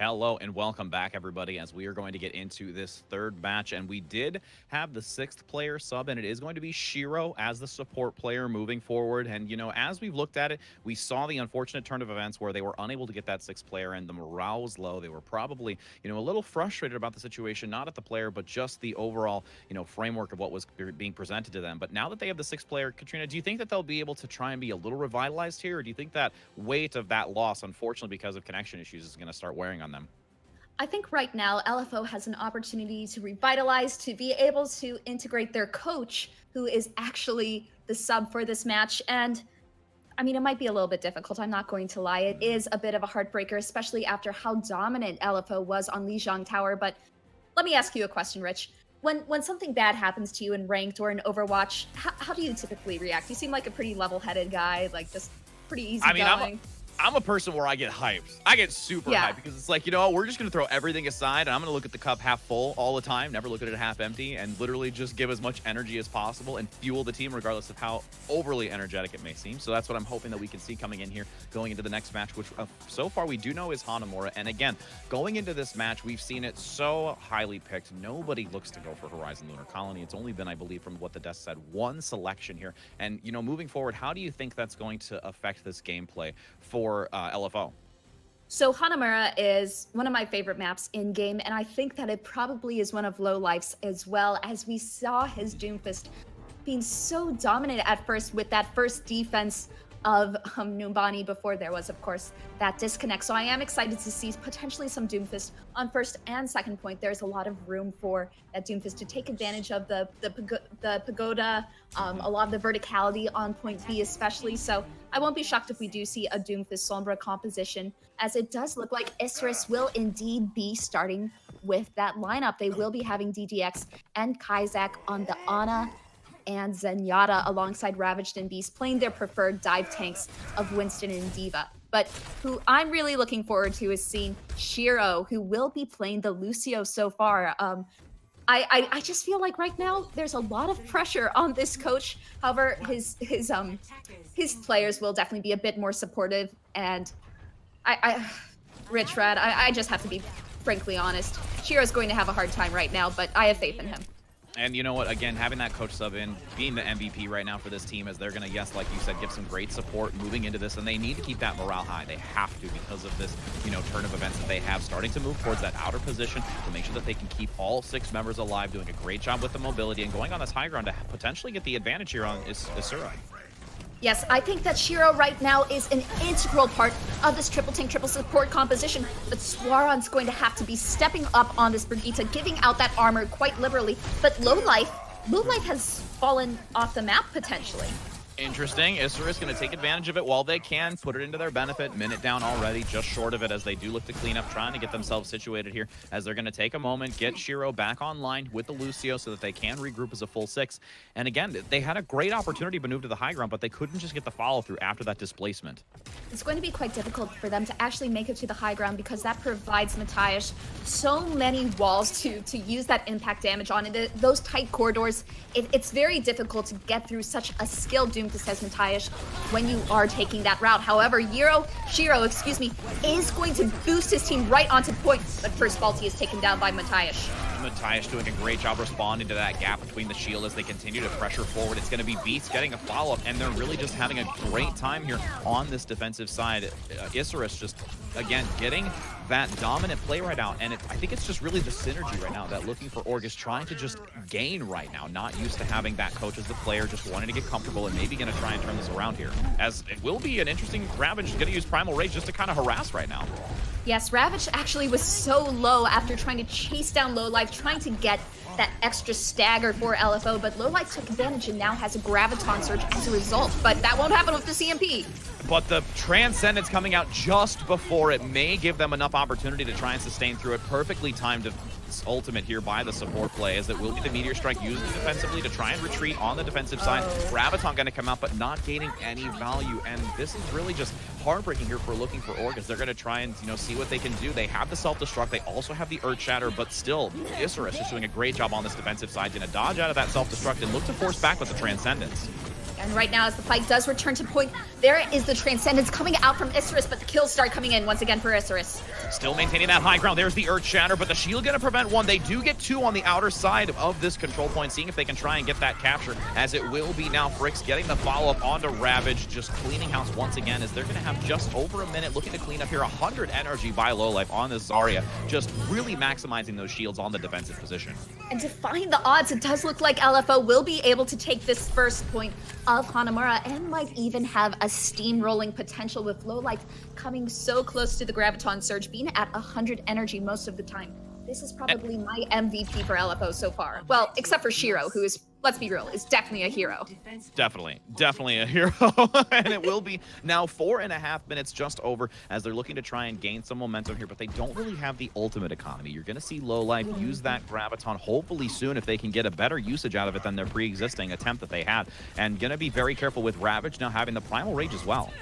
Hello and welcome back, everybody, as we are going to get into this third match. And we did have the 6th player sub, and it is going to be Shiro as the support player moving forward. And, you know, as we've looked at it, we saw the unfortunate turn of events where they were unable to get that 6th player, and the morale was low. They were probably, you know, a little frustrated about the situation, not at the player, but just the overall, you know, framework of what was being presented to them. But now that they have the 6th player, Katrina, do you think that they'll be able to try and be a little revitalized here? Or do you think that weight of that loss, unfortunately, because of connection issues, is going to start wearing on them?
I think right now LFO has an opportunity to revitalize, to be able to integrate their coach, who is actually the sub for this match. And I mean, it might be a little bit difficult, I'm not going to lie. It is a bit of a heartbreaker, especially after how dominant LFO was on Lijiang Tower. But let me ask you a question, Rich. When something bad happens to you in ranked or in Overwatch, how do you typically react? You seem like a pretty level-headed guy, like just pretty easy going.
I'm a person where I get hyped. I get super hyped because it's like, you know, we're just going to throw everything aside and I'm going to look at the cup half full all the time, never look at it half empty, and literally just give as much energy as possible and fuel the team regardless of how overly energetic it may seem. So that's what I'm hoping that we can see coming in here, going into the next match, which so far we do know is Hanamura. And again, going into this match, we've seen it so highly picked. Nobody looks to go for Horizon Lunar Colony. It's only been, I believe, from what the desk said, one selection here. And, you know, moving forward, how do you think that's going to affect this gameplay for LFO?
So Hanamura is one of my favorite maps in game, and I think that it probably is one of Lowlife's as well, as we saw his Doomfist being so dominant at first with that first defense of Numbani before there was, of course, that disconnect. So I am excited to see potentially some Doomfist on first and second point. There's a lot of room for that Doomfist to take advantage of the pagoda, a lot of the verticality on point B especially. So I won't be shocked if we do see a Doomfist Sombra composition, as it does look like Isurus will indeed be starting with that lineup. They will be having DDX and Kaizak on the Ana and Zenyatta alongside Ravaged and Beast, playing their preferred dive tanks of Winston and Diva. But who I'm really looking forward to is seeing Shiro, who will be playing the Lucio so far. I just feel like right now there's a lot of pressure on this coach. However, his players will definitely be a bit more supportive. And Rich Rad, I just have to be frankly honest. Shiro's going to have a hard time right now, but I have faith in him.
And you know what, again, having that coach sub in, being the MVP right now for this team, as they're going to, yes, like you said, give some great support moving into this, and they need to keep that morale high. They have to, because of this, you know, turn of events that they have, starting to move towards that outer position to make sure that they can keep all 6 members alive, doing a great job with the mobility and going on this high ground to potentially get the advantage here on Isurus.
Yes, I think that Shiro right now is an integral part of this triple tank, triple support composition, but Swaron's going to have to be stepping up on this Brigitte, giving out that armor quite liberally. But Lowlife has fallen off the map potentially.
Interesting. Isurus going to take advantage of it while they can, put it into their benefit. Minute down already, just short of it, as they do look to clean up, trying to get themselves situated here, as they're going to take a moment, get Shiro back online with the Lucio so that they can regroup as a full 6. And again, they had a great opportunity to move to the high ground, but they couldn't just get the follow through after that displacement.
It's going to be quite difficult for them to actually make it to the high ground, because that provides Matthias so many walls to use that impact damage on it. Those tight corridors, it's very difficult to get through such a skilled Doom says Matthias when you are taking that route. However, Shiro, is going to boost his team right onto point, but first Balti is taken down by Matthias.
Matthias doing a great job responding to that gap between the shield as they continue to pressure forward. It's going to be Beast getting a follow-up, and they're really just having a great time here on this defensive side. Isurus just, again, getting that dominant play right now, and I think it's just really the synergy right now that looking for Org is trying to just gain right now. Not used to having that coach as the player, just wanting to get comfortable and maybe going to try and turn this around here. As it will be an interesting Ravage going to use Primal Rage just to kind of harass right now.
Yes, Ravage actually was so low after trying to chase down Lowlife, trying to get that extra stagger for LFO, but Lowlife took advantage and now has a Graviton Surge as a result, but that won't happen with the CMP.
But the Transcendence coming out just before it may give them enough opportunity to try and sustain through it. Perfectly timed ultimate here by the support play, as it will be the Meteor Strike used defensively to try and retreat on the defensive side. Graviton going to come out, but not gaining any value, and this is really just heartbreaking here for looking for Org, as they're going to try and, you know, see what they can do. They have the self-destruct, they also have the Earth Shatter, but still, Isurus is doing a great job on this defensive side, going to dodge out of that self-destruct and look to force back with the Transcendence.
And right now, as the fight does return to point, there is the Transcendence coming out from Isurus, but the kills start coming in once again for Isurus.
Still maintaining that high ground. There's the Earth Shatter, but the shield gonna prevent one. They do get two on the outer side of this control point, seeing if they can try and get that capture, as it will be now Fricks getting the follow-up onto Ravage, just cleaning house once again, as they're gonna have just over a minute looking to clean up here. 100 energy by Lowlife on this Zarya, just really maximizing those shields on the defensive position.
And defying the odds, it does look like LFO will be able to take this first point of Hanamura and might even have a steamrolling potential, with Lowlife coming so close to the Graviton Surge, being at 100 energy most of the time. This is probably my MVP for LFO so far. Well, except for Shiro, who is, let's be real, is definitely a hero.
Definitely a hero. And it will be now 4.5 minutes just over, as they're looking to try and gain some momentum here, but they don't really have the ultimate economy. You're going to see Lowlife use that Graviton hopefully soon, if they can get a better usage out of it than their pre-existing attempt that they had. And going to be very careful with Ravage now having the Primal Rage as well.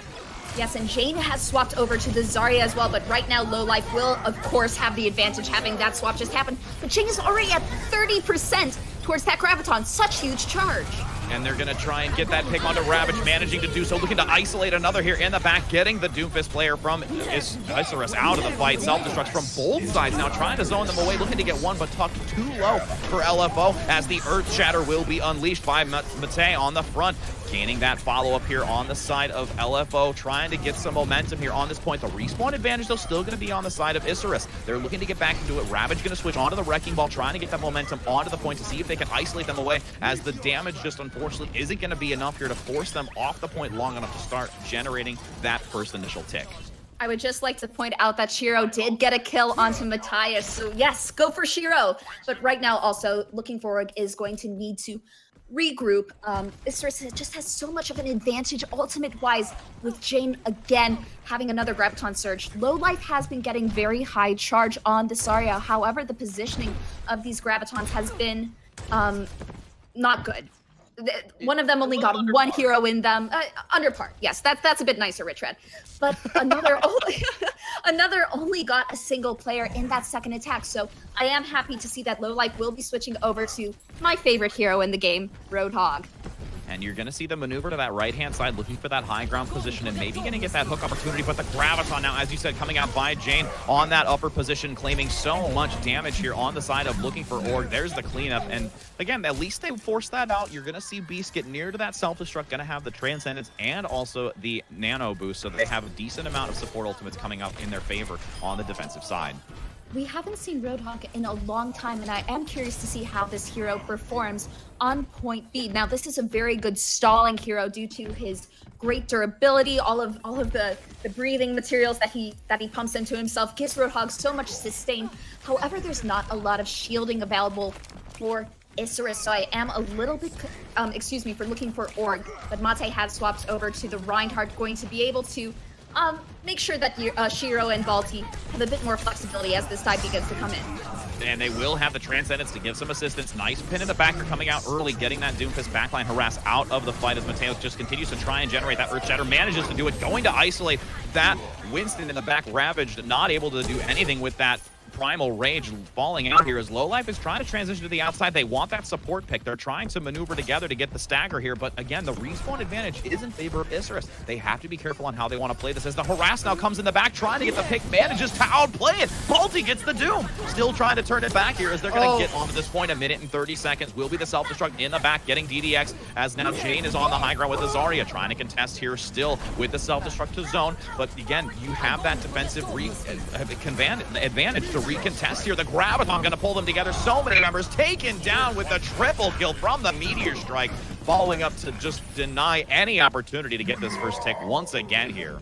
Yes, and Jane has swapped over to the Zarya as well, but right now Lowlife will, of course, have the advantage having that swap just happen. But Jane is already at 30% towards that Graviton. Such huge charge.
And they're going to try and get that pick onto Ravage, managing to do so, looking to isolate another here in the back, getting the Doomfist player from Isurus out of the fight. Self-destruct from both sides now, trying to zone them away, looking to get one, but tucked too low for LFO, as the Earth Shatter will be unleashed by Mate on the front. Gaining that follow-up here on the side of LFO, trying to get some momentum here on this point. The respawn advantage, though, still going to be on the side of Isurus. They're looking to get back into it. Ravage going to switch onto the Wrecking Ball, trying to get that momentum onto the point to see if they can isolate them away, as the damage just unfortunately isn't going to be enough here to force them off the point long enough to start generating that first initial tick.
I would just like to point out that Shiro did get a kill onto Matthias, so yes, go for Shiro. But right now, also, looking forward is going to need to regroup. Isurus just has so much of an advantage ultimate-wise, with Jane again having another Graviton Surge. Lowlife has been getting very high charge on the Zarya. However, the positioning of these Gravitons has been not good. One of them only got one hero in them. Under par, yes, that's a bit nicer, Rich Red. But another only got a single player in that second attack. So I am happy to see that Lowlife will be switching over to my favorite hero in the game, Roadhog.
And you're going to see the maneuver to that right-hand side, looking for that high ground position and maybe going to get that hook opportunity. But the Graviton now, as you said, coming out by Jane on that upper position, claiming so much damage here on the side of looking for Org. There's the cleanup. And again, at least they forced that out. You're going to see Beast get near to that self-destruct, going to have the Transcendence and also the Nano boost. So they have a decent amount of support ultimates coming up in their favor on the defensive side.
We haven't seen Roadhog in a long time, and I am curious to see how this hero performs on point B. Now, this is a very good stalling hero due to his great durability. All of the breathing materials that he pumps into himself gives Roadhog so much sustain. However, there's not a lot of shielding available for Isurus, so I am a little bit, for looking for Org. But Mate has swapped over to the Reinhardt, going to be able to make sure that Shiro and Balti have a bit more flexibility as this tide begins to come in.
And they will have the Transcendence to give some assistance. Nice pin in the back. They're coming out early, getting that Doomfist backline harass out of the fight, as Mateo just continues to try and generate that Earth Shatter. Manages to do it, going to isolate that Winston in the back. Ravaged, not able to do anything with that Primal Rage falling out here, as Lowlife is trying to transition to the outside. They want that support pick. They're trying to maneuver together to get the stagger here, but again, the respawn advantage is in favor of Isurus. They have to be careful on how they want to play this, as the harass now comes in the back, trying to get the pick, manages to outplay it. Balti gets the Doom, still trying to turn it back here, as they're going to get onto this point. 1 minute and 30 seconds will be the self-destruct in the back, getting DDX, as now Jane is on the high ground with the Zarya, trying to contest here still with the self-destruct to zone. But again, you have that defensive advantage to recontest here. The Graviton going to pull them together. So many members taken down with the triple kill from the Meteor Strike, following up to just deny any opportunity to get this first tick once again here.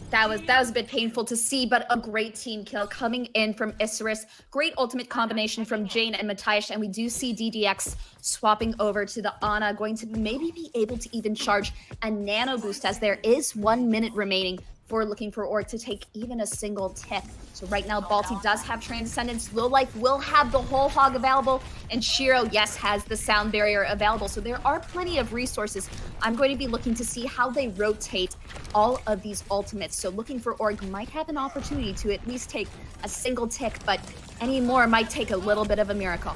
That was a bit painful to see, but a great team kill coming in from Isurus. Great ultimate combination from Jane and Matthias, and we do see DDX swapping over to the Ana, going to maybe be able to even charge a nano boost, as there is 1 minute remaining for looking for Org to take even a single tick. So right now, Balti does have Transcendence. Lowlife will have the whole hog available, and Shiro, yes, has the sound barrier available. So there are plenty of resources. I'm going to be looking to see how they rotate all of these ultimates. So looking for Org might have an opportunity to at least take a single tick, but any more might take a little bit of a miracle.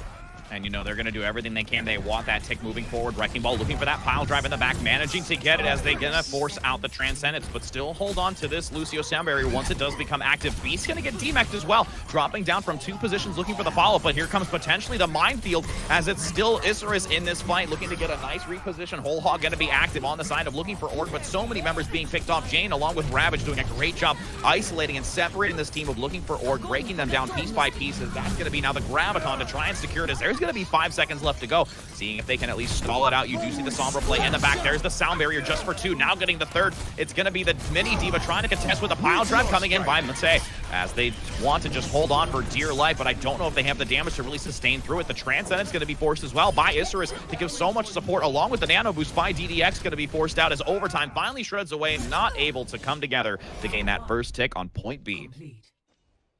And, you know, they're going to do everything they can. They want that tick moving forward. Wrecking Ball looking for that pile drive in the back, managing to get it as they're going to force out the Transcendence, but still hold on to this Lucio sound barrier once it does become active. Beast's going to get demeched as well, dropping down from 2 positions looking for the follow-up, but here comes potentially the minefield as it's still Isurus in this fight, looking to get a nice reposition. Whole Hog going to be active on the side of looking for Org, but so many members being picked off. Jane, along with Ravage, doing a great job isolating and separating this team of looking for Org, breaking them down piece by piece, as that's going to be now the Graviton to try and secure it, as there's going to be 5 seconds left to go. Seeing if they can at least stall it out. You do see the Sombra play in the back. There's the sound barrier just for 2. Now getting the 3rd. It's going to be the mini Diva trying to contest with a pile drive coming in by Mate, as they want to just hold on for dear life, but I don't know if they have the damage to really sustain through it. The Transcendence going to be forced as well by Isurus to give so much support, along with the Nano Boost by DDX going to be forced out as overtime finally shreds away, not able to come together to gain that first tick on point B.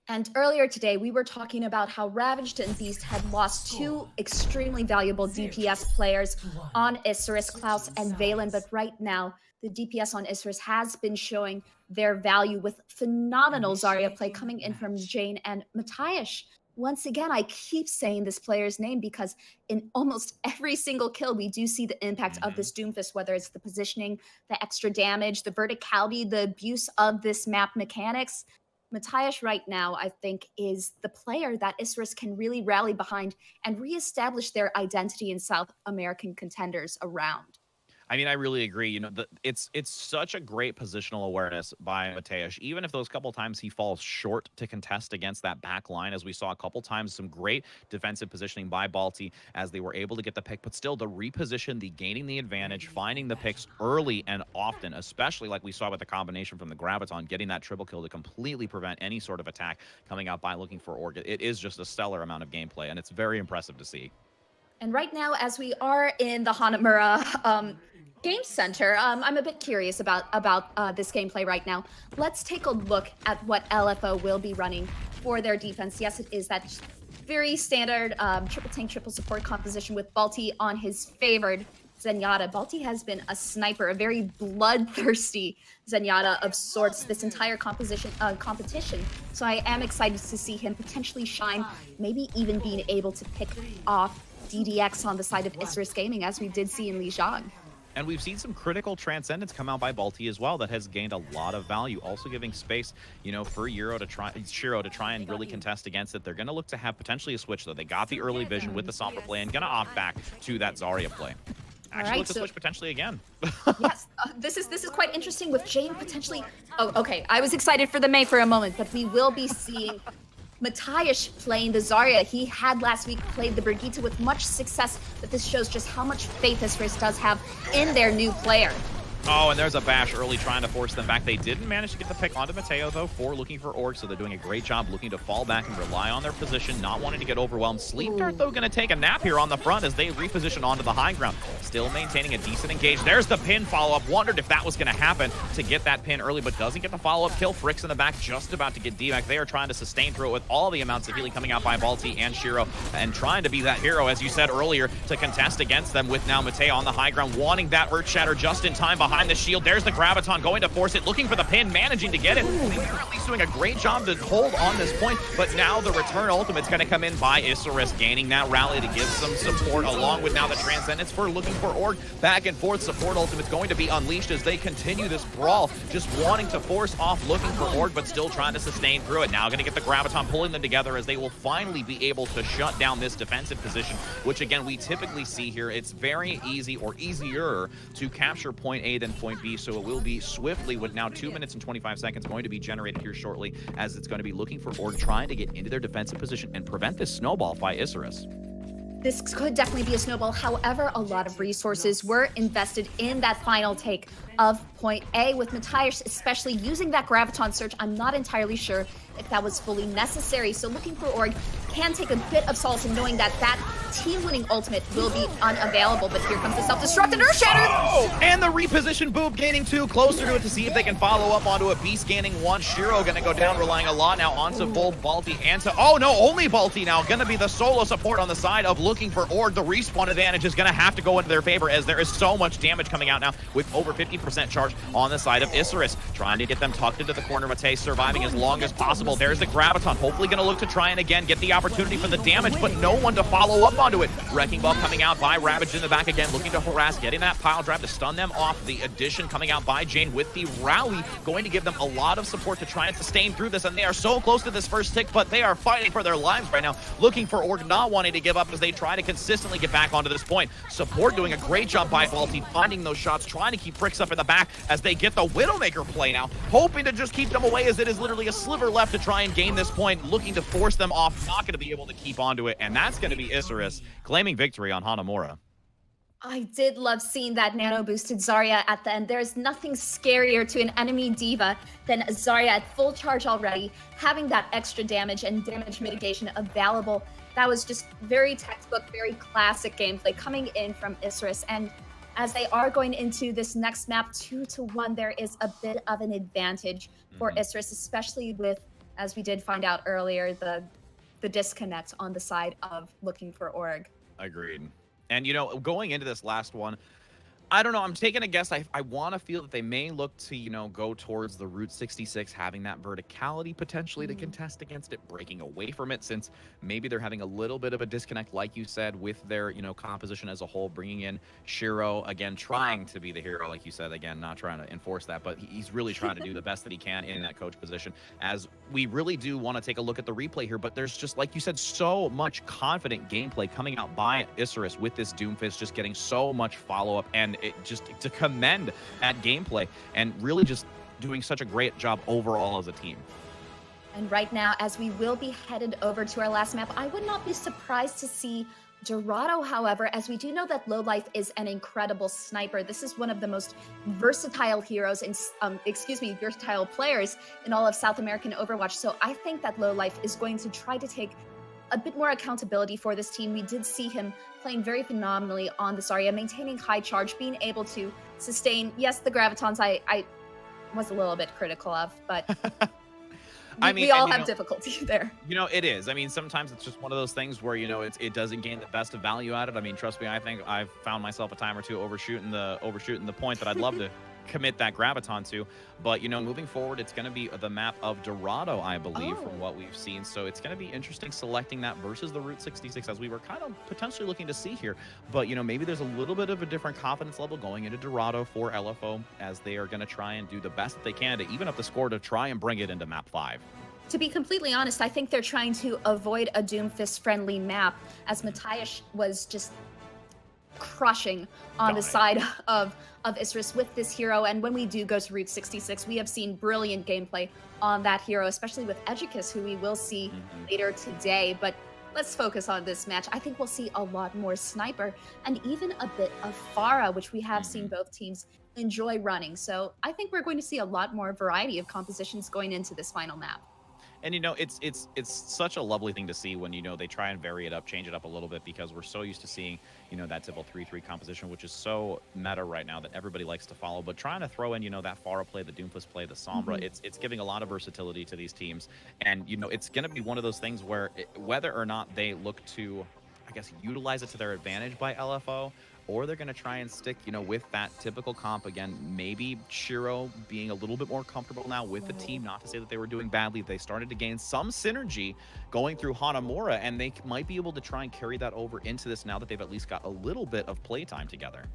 And earlier today, we were talking about how Ravaged and Beast had lost 2 extremely valuable DPS players on Isurus, Klaus and Valen. But right now, the DPS on Isurus has been showing their value with phenomenal Zarya play coming in from Jane and Matthias. Once again, I keep saying this player's name because in almost every single kill, we do see the impact of this Doomfist, whether it's the positioning, the extra damage, the verticality, the abuse of this map mechanics. Matthias right now, I think, is the player that Isurus can really rally behind and reestablish their identity in South American contenders around.
I mean, I really agree. You know, it's such a great positional awareness by Mateusz. Even if those couple times he falls short to contest against that back line, as we saw a couple times, some great defensive positioning by Balti as they were able to get the pick, but still the reposition, the gaining the advantage, finding the picks early and often, especially like we saw with the combination from the Graviton, getting that triple kill to completely prevent any sort of attack coming out by looking for Org. It is just a stellar amount of gameplay, and it's very impressive to see.
And right now, as we are in the Hanamura Game Center, I'm a bit curious about this gameplay right now. Let's take a look at what LFO will be running for their defense. Yes, it is that very standard triple tank, triple support composition with Balti on his favored Zenyatta. Balti has been a sniper, a very bloodthirsty Zenyatta of sorts this entire competition. So I am excited to see him potentially shine, maybe even being able to pick off DDX on the side of Isurus Gaming, as we did see in Lijiang.
And we've seen some critical Transcendence come out by Balti as well that has gained a lot of value, also giving space, you know, for Shiro to try and really contest against it. They're going to look to have potentially a switch, though. They got the early vision with the Sombra play and going to opt back to that Zarya play. Actually, look to switch potentially again.
Yes, this is quite interesting with Jane potentially. Oh, okay. I was excited for the Mei for a moment, but we will be seeing Matthias playing the Zarya. He had last week played the Brigitte with much success, but this shows just how much faith Isurus does have in their new player.
Oh, and there's a bash early trying to force them back. They didn't manage to get the pick onto Mateo, though, for looking for Org, so they're doing a great job looking to fall back and rely on their position, not wanting to get overwhelmed. Sleep Dart, though, going to take a nap here on the front as they reposition onto the high ground. Still maintaining a decent engage. There's the pin follow-up. Wondered if that was going to happen to get that pin early, but doesn't get the follow-up kill. Fricks in the back, just about to get D-Mac. They are trying to sustain through it with all the amounts of healing coming out by Balti and Shiro, and trying to be that hero, as you said earlier, to contest against them with now Mateo on the high ground, wanting that Earth Shatter just in time behind the shield. There's the Graviton going to force it, looking for the pin, managing to get it. They're at least doing a great job to hold on this point, but now the return ultimate's going to come in by Isurus, gaining that rally to give some support, along with now the Transcendence for looking for Org. Back and forth, support ultimate's going to be unleashed as they continue this brawl, just wanting to force off looking for Org, but still trying to sustain through it. Now going to get the Graviton pulling them together as they will finally be able to shut down this defensive position, which again, we typically see here. It's very easy, or easier, to capture point A than point B, so it will be swiftly, with now 2 minutes and 25 seconds going to be generated here shortly, as it's going to be looking for Org, trying to get into their defensive position and prevent this snowball by Isurus.
This could definitely be a snowball. However, a lot of resources were invested in that final take of point A, with Matthias especially using that Graviton Surge. I'm not entirely sure if that was fully necessary. So looking for Org can take a bit of solace in knowing that that team-winning ultimate will be unavailable. But here comes the self-destruct and Earth Shatter!
Oh, and the reposition Boob gaining 2, closer to it to see if they can follow up onto a Beast gaining 1. Shiro gonna go down, relying a lot now onto both Balti and to, oh no, only Balti now, gonna be the solo support on the side of looking for Org. The respawn advantage is gonna have to go into their favor, as there is so much damage coming out now with over 50% charge on the side of Isurus, trying to get them tucked into the corner. Matei surviving as long as possible. There's the Graviton, hopefully gonna look to try and again get the opportunity for the damage, but no one to follow up onto it. Wrecking Ball coming out by Ravage in the back again, looking to harass, getting that pile drive to stun them off. The addition coming out by Jane with the rally, going to give them a lot of support to try and sustain through this, and they are so close to this first tick, but they are fighting for their lives right now, looking for Org, not wanting to give up as they try to consistently get back onto this point. Support doing a great job by Vaulty, finding those shots, trying to keep Fricks up in the back as they get the Widowmaker play now, hoping to just keep them away as it is literally a sliver left to try and gain this point, looking to force them off, not going to be able to keep onto it, and that's going to be Isurus claiming victory on Hanamura.
I did love seeing that nano-boosted Zarya at the end. There's nothing scarier to an enemy diva than Zarya at full charge already, having that extra damage and damage mitigation available. That was just very textbook, very classic gameplay coming in from Isurus. And as they are going into this next map 2-1, there is a bit of an advantage for Isurus, especially with, as we did find out earlier, the disconnect on the side of looking for Org.
Agreed. And, you know, going into this last one, I don't know. I'm taking a guess. I want to feel that they may look to, you know, go towards the Route 66, having that verticality potentially to contest against it, breaking away from it, since maybe they're having a little bit of a disconnect, like you said, with their, you know, composition as a whole, bringing in Shiro, again, trying to be the hero, like you said, again, not trying to enforce that, but he's really trying to do the best that he can in that coach position, as we really do want to take a look at the replay here, but there's just, like you said, so much confident gameplay coming out by Isurus with this Doomfist, just getting so much follow-up, and it just to commend that gameplay and really just doing such a great job overall as a team.
And right now, as we will be headed over to our last map, I would not be surprised to see Dorado, however, as we do know that Lowlife is an incredible sniper. This is one of the most versatile heroes in, versatile players in all of South American Overwatch. So I think that Lowlife is going to try to take a bit more accountability for this team. We did see him playing very phenomenally on this Zarya, maintaining high charge, being able to sustain, yes, the gravitons I was a little bit critical of, but we all have difficulty there.
You know, it is. I mean, sometimes it's just one of those things where, you know, it doesn't gain the best of value at it. I mean, trust me, I think I've found myself a time or two overshooting the point that I'd love to commit that graviton to, but you know, moving forward, it's going to be the map of Dorado, I believe, from what we've seen. So it's going to be interesting selecting that versus the Route 66, as we were kind of potentially looking to see here. But you know, maybe there's a little bit of a different confidence level going into Dorado for LFO, as they are going to try and do the best that they can to even up the score to try and bring it into map 5.
To be completely honest, I think they're trying to avoid a Doomfist-friendly map, as Matthias was just crushing on the side of Isurus with this hero. And when we do go to Route 66, we have seen brilliant gameplay on that hero, especially with Edgicus, who we will see later today. But let's focus on this match. I think we'll see a lot more Sniper and even a bit of Pharah, which we have seen both teams enjoy running. So I think we're going to see a lot more variety of compositions going into this final map.
And, you know, it's such a lovely thing to see when, you know, they try and vary it up, change it up a little bit, because we're so used to seeing, you know, that typical 3-3 composition, which is so meta right now that everybody likes to follow. But trying to throw in, you know, that Pharah play, the Doomfist play, the Sombra, it's giving a lot of versatility to these teams. And, you know, it's going to be one of those things where whether or not they look to, I guess, utilize it to their advantage by LFO, or they're going to try and stick, you know, with that typical comp again. Maybe Shiro being a little bit more comfortable now with the team, not to say that they were doing badly. They started to gain some synergy going through Hanamura, and they might be able to try and carry that over into this now that they've at least got a little bit of playtime together.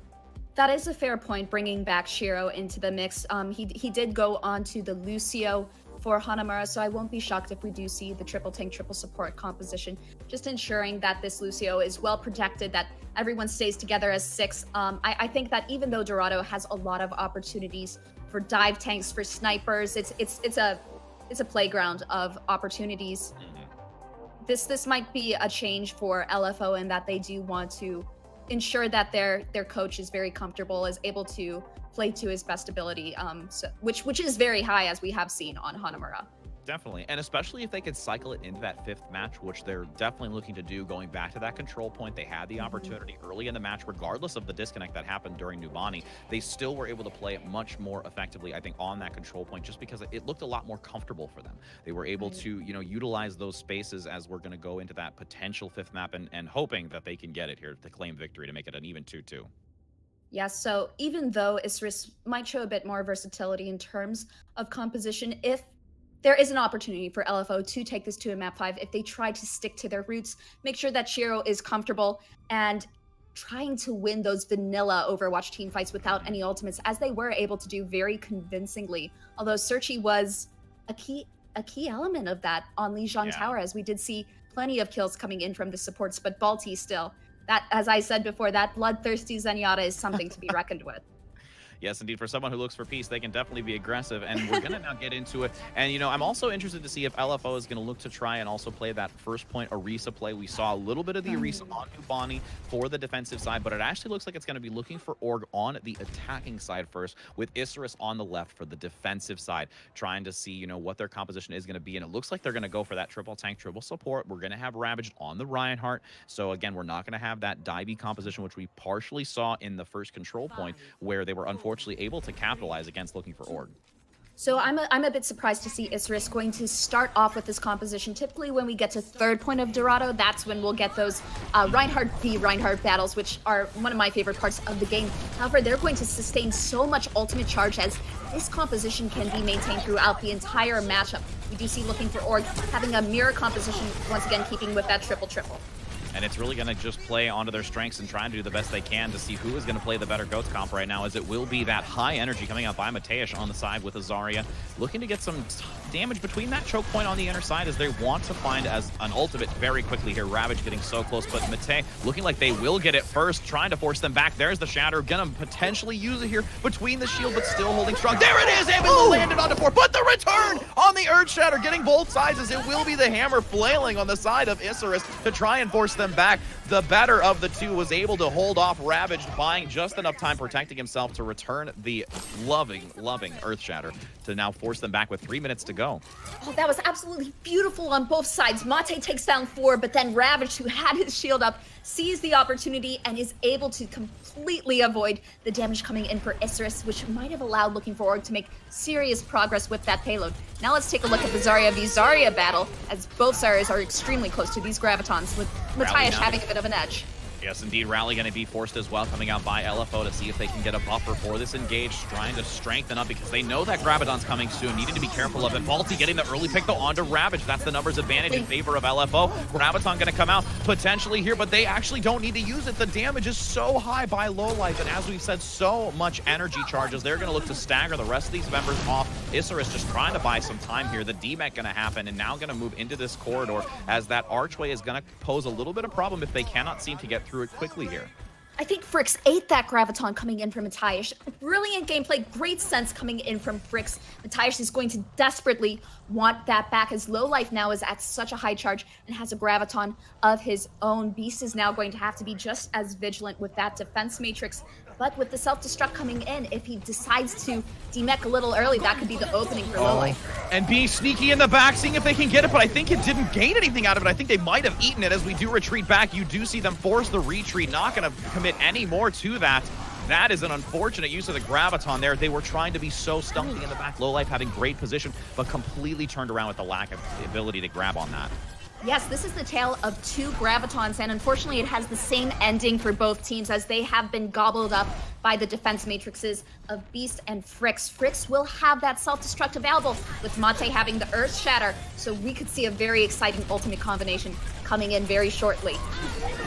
That is a fair point, bringing back Shiro into the mix. He did go on to the Lucio for Hanamura, so I won't be shocked if we do see the triple tank, triple support composition, just ensuring that this Lucio is well protected, that everyone stays together as 6. I think that even though Dorado has a lot of opportunities for dive tanks, for snipers, it's a playground of opportunities. This might be a change for LFO in that they do want to ensure that their coach is very comfortable, is able to play to his best ability, which is very high, as we have seen on Hanamura.
Definitely, and especially if they could cycle it into that 5th match, which they're definitely looking to do, going back to that control point. They had the opportunity early in the match, regardless of the disconnect that happened during Nubani. They still were able to play it much more effectively, I think, on that control point, just because it looked a lot more comfortable for them. They were able to, you know, utilize those spaces as we're going to go into that potential 5th map, and hoping that they can get it here to claim victory to make it an even 2-2.
Yeah, so even though Isurus might show a bit more versatility in terms of composition, if there is an opportunity for LFO to take this to a map 5 if they try to stick to their roots, make sure that Shiro is comfortable, and trying to win those vanilla Overwatch team fights without any ultimates, as they were able to do very convincingly. Although Searchy was a key element of that on Lijiang Tower, as we did see plenty of kills coming in from the supports, but Balti still, that, as I said before, that bloodthirsty Zenyatta is something to be reckoned with.
Yes, indeed. For someone who looks for peace, they can definitely be aggressive, and we're going to now get into it. And, you know, I'm also interested to see if LFO is going to look to try and also play that first point Orisa play. We saw a little bit of the Orisa on Nubani for the defensive side, but it actually looks like it's going to be looking for Org on the attacking side first, with Isurus on the left for the defensive side, trying to see, you know, what their composition is going to be. And it looks like they're going to go for that triple tank, triple support. We're going to have Ravaged on the Reinhardt. So, again, we're not going to have that divey composition, which we partially saw in the first control point, where they were unfortunately able to capitalize against looking for Org.
So I'm a bit surprised to see Isurus going to start off with this composition. Typically when we get to third point of Dorado, that's when we'll get those Reinhardt v Reinhardt battles, which are one of my favorite parts of the game. However, they're going to sustain so much ultimate charge, as this composition can be maintained throughout the entire matchup. We do see looking for Org having a mirror composition, once again keeping with that triple-triple.
And it's really going to just play onto their strengths and try and do the best they can to see who is going to play the better GOATS comp right now, as it will be that high energy coming out by Mateusz on the side with Azaria, looking to get some damage between that choke point on the inner side, as they want to find as an ultimate very quickly here. Ravage getting so close, but Matei looking like they will get it first, trying to force them back. There's the Shatter, gonna potentially use it here between the shield, but still holding strong. There it is, able to land it onto 4, but the return on the Earth Shatter, getting both sides, as it will be the hammer flailing on the side of Isurus to try and force them back. The better of the two was able to hold off Ravaged, buying just enough time protecting himself to return the loving Earth Shatter to now force them back with 3 minutes to go.
Oh, that was absolutely beautiful on both sides. Mate takes down 4, but then Ravage, who had his shield up, sees the opportunity and is able to completely avoid the damage coming in for Isurus, which might have allowed looking for Org to make serious progress with that payload. Now let's take a look at the Zarya v Zarya battle, as both Zaryas are extremely close to these Gravitons, with Mateusz having a bit of an edge.
Yes, indeed. Rally going to be forced as well, coming out by LFO to see if they can get a buffer for this engage, trying to strengthen up because they know that Graviton's coming soon, needing to be careful of it. Balti getting the early pick, though, onto Ravage. That's the numbers advantage in favor of LFO. Graviton going to come out potentially here, but they actually don't need to use it. The damage is so high by low life, and as we've said, so much energy charges. They're going to look to stagger the rest of these members off. Isurus just trying to buy some time here. The DMEC going to happen, and now going to move into this corridor, as that archway is going to pose a little bit of problem if they cannot seem to get through it quickly here.
I think Frix ate that Graviton coming in from Mateusz. Brilliant gameplay, great sense coming in from Frix. Mateusz is going to desperately want that back, as Low Life now is at such a high charge and has a Graviton of his own. Beast is now going to have to be just as vigilant with that defense matrix. But with the self-destruct coming in, if he decides to demech a little early, that could be the opening for Low Life.
And being sneaky in the back, seeing if they can get it, but I think it didn't gain anything out of it. I think they might have eaten it. As we do retreat back, you do see them force the retreat, not going to commit any more to that. That is an unfortunate use of the Graviton there. They were trying to be so stealthy in the back. Low Life having great position, but completely turned around with the lack of the ability to grab on that.
Yes, this is the tale of two Gravitons, and unfortunately it has the same ending for both teams, as they have been gobbled up by the defense matrices of Beast and Frix. Frix will have that self-destruct available, with Mate having the Earth Shatter, so we could see a very exciting ultimate combination coming in very shortly.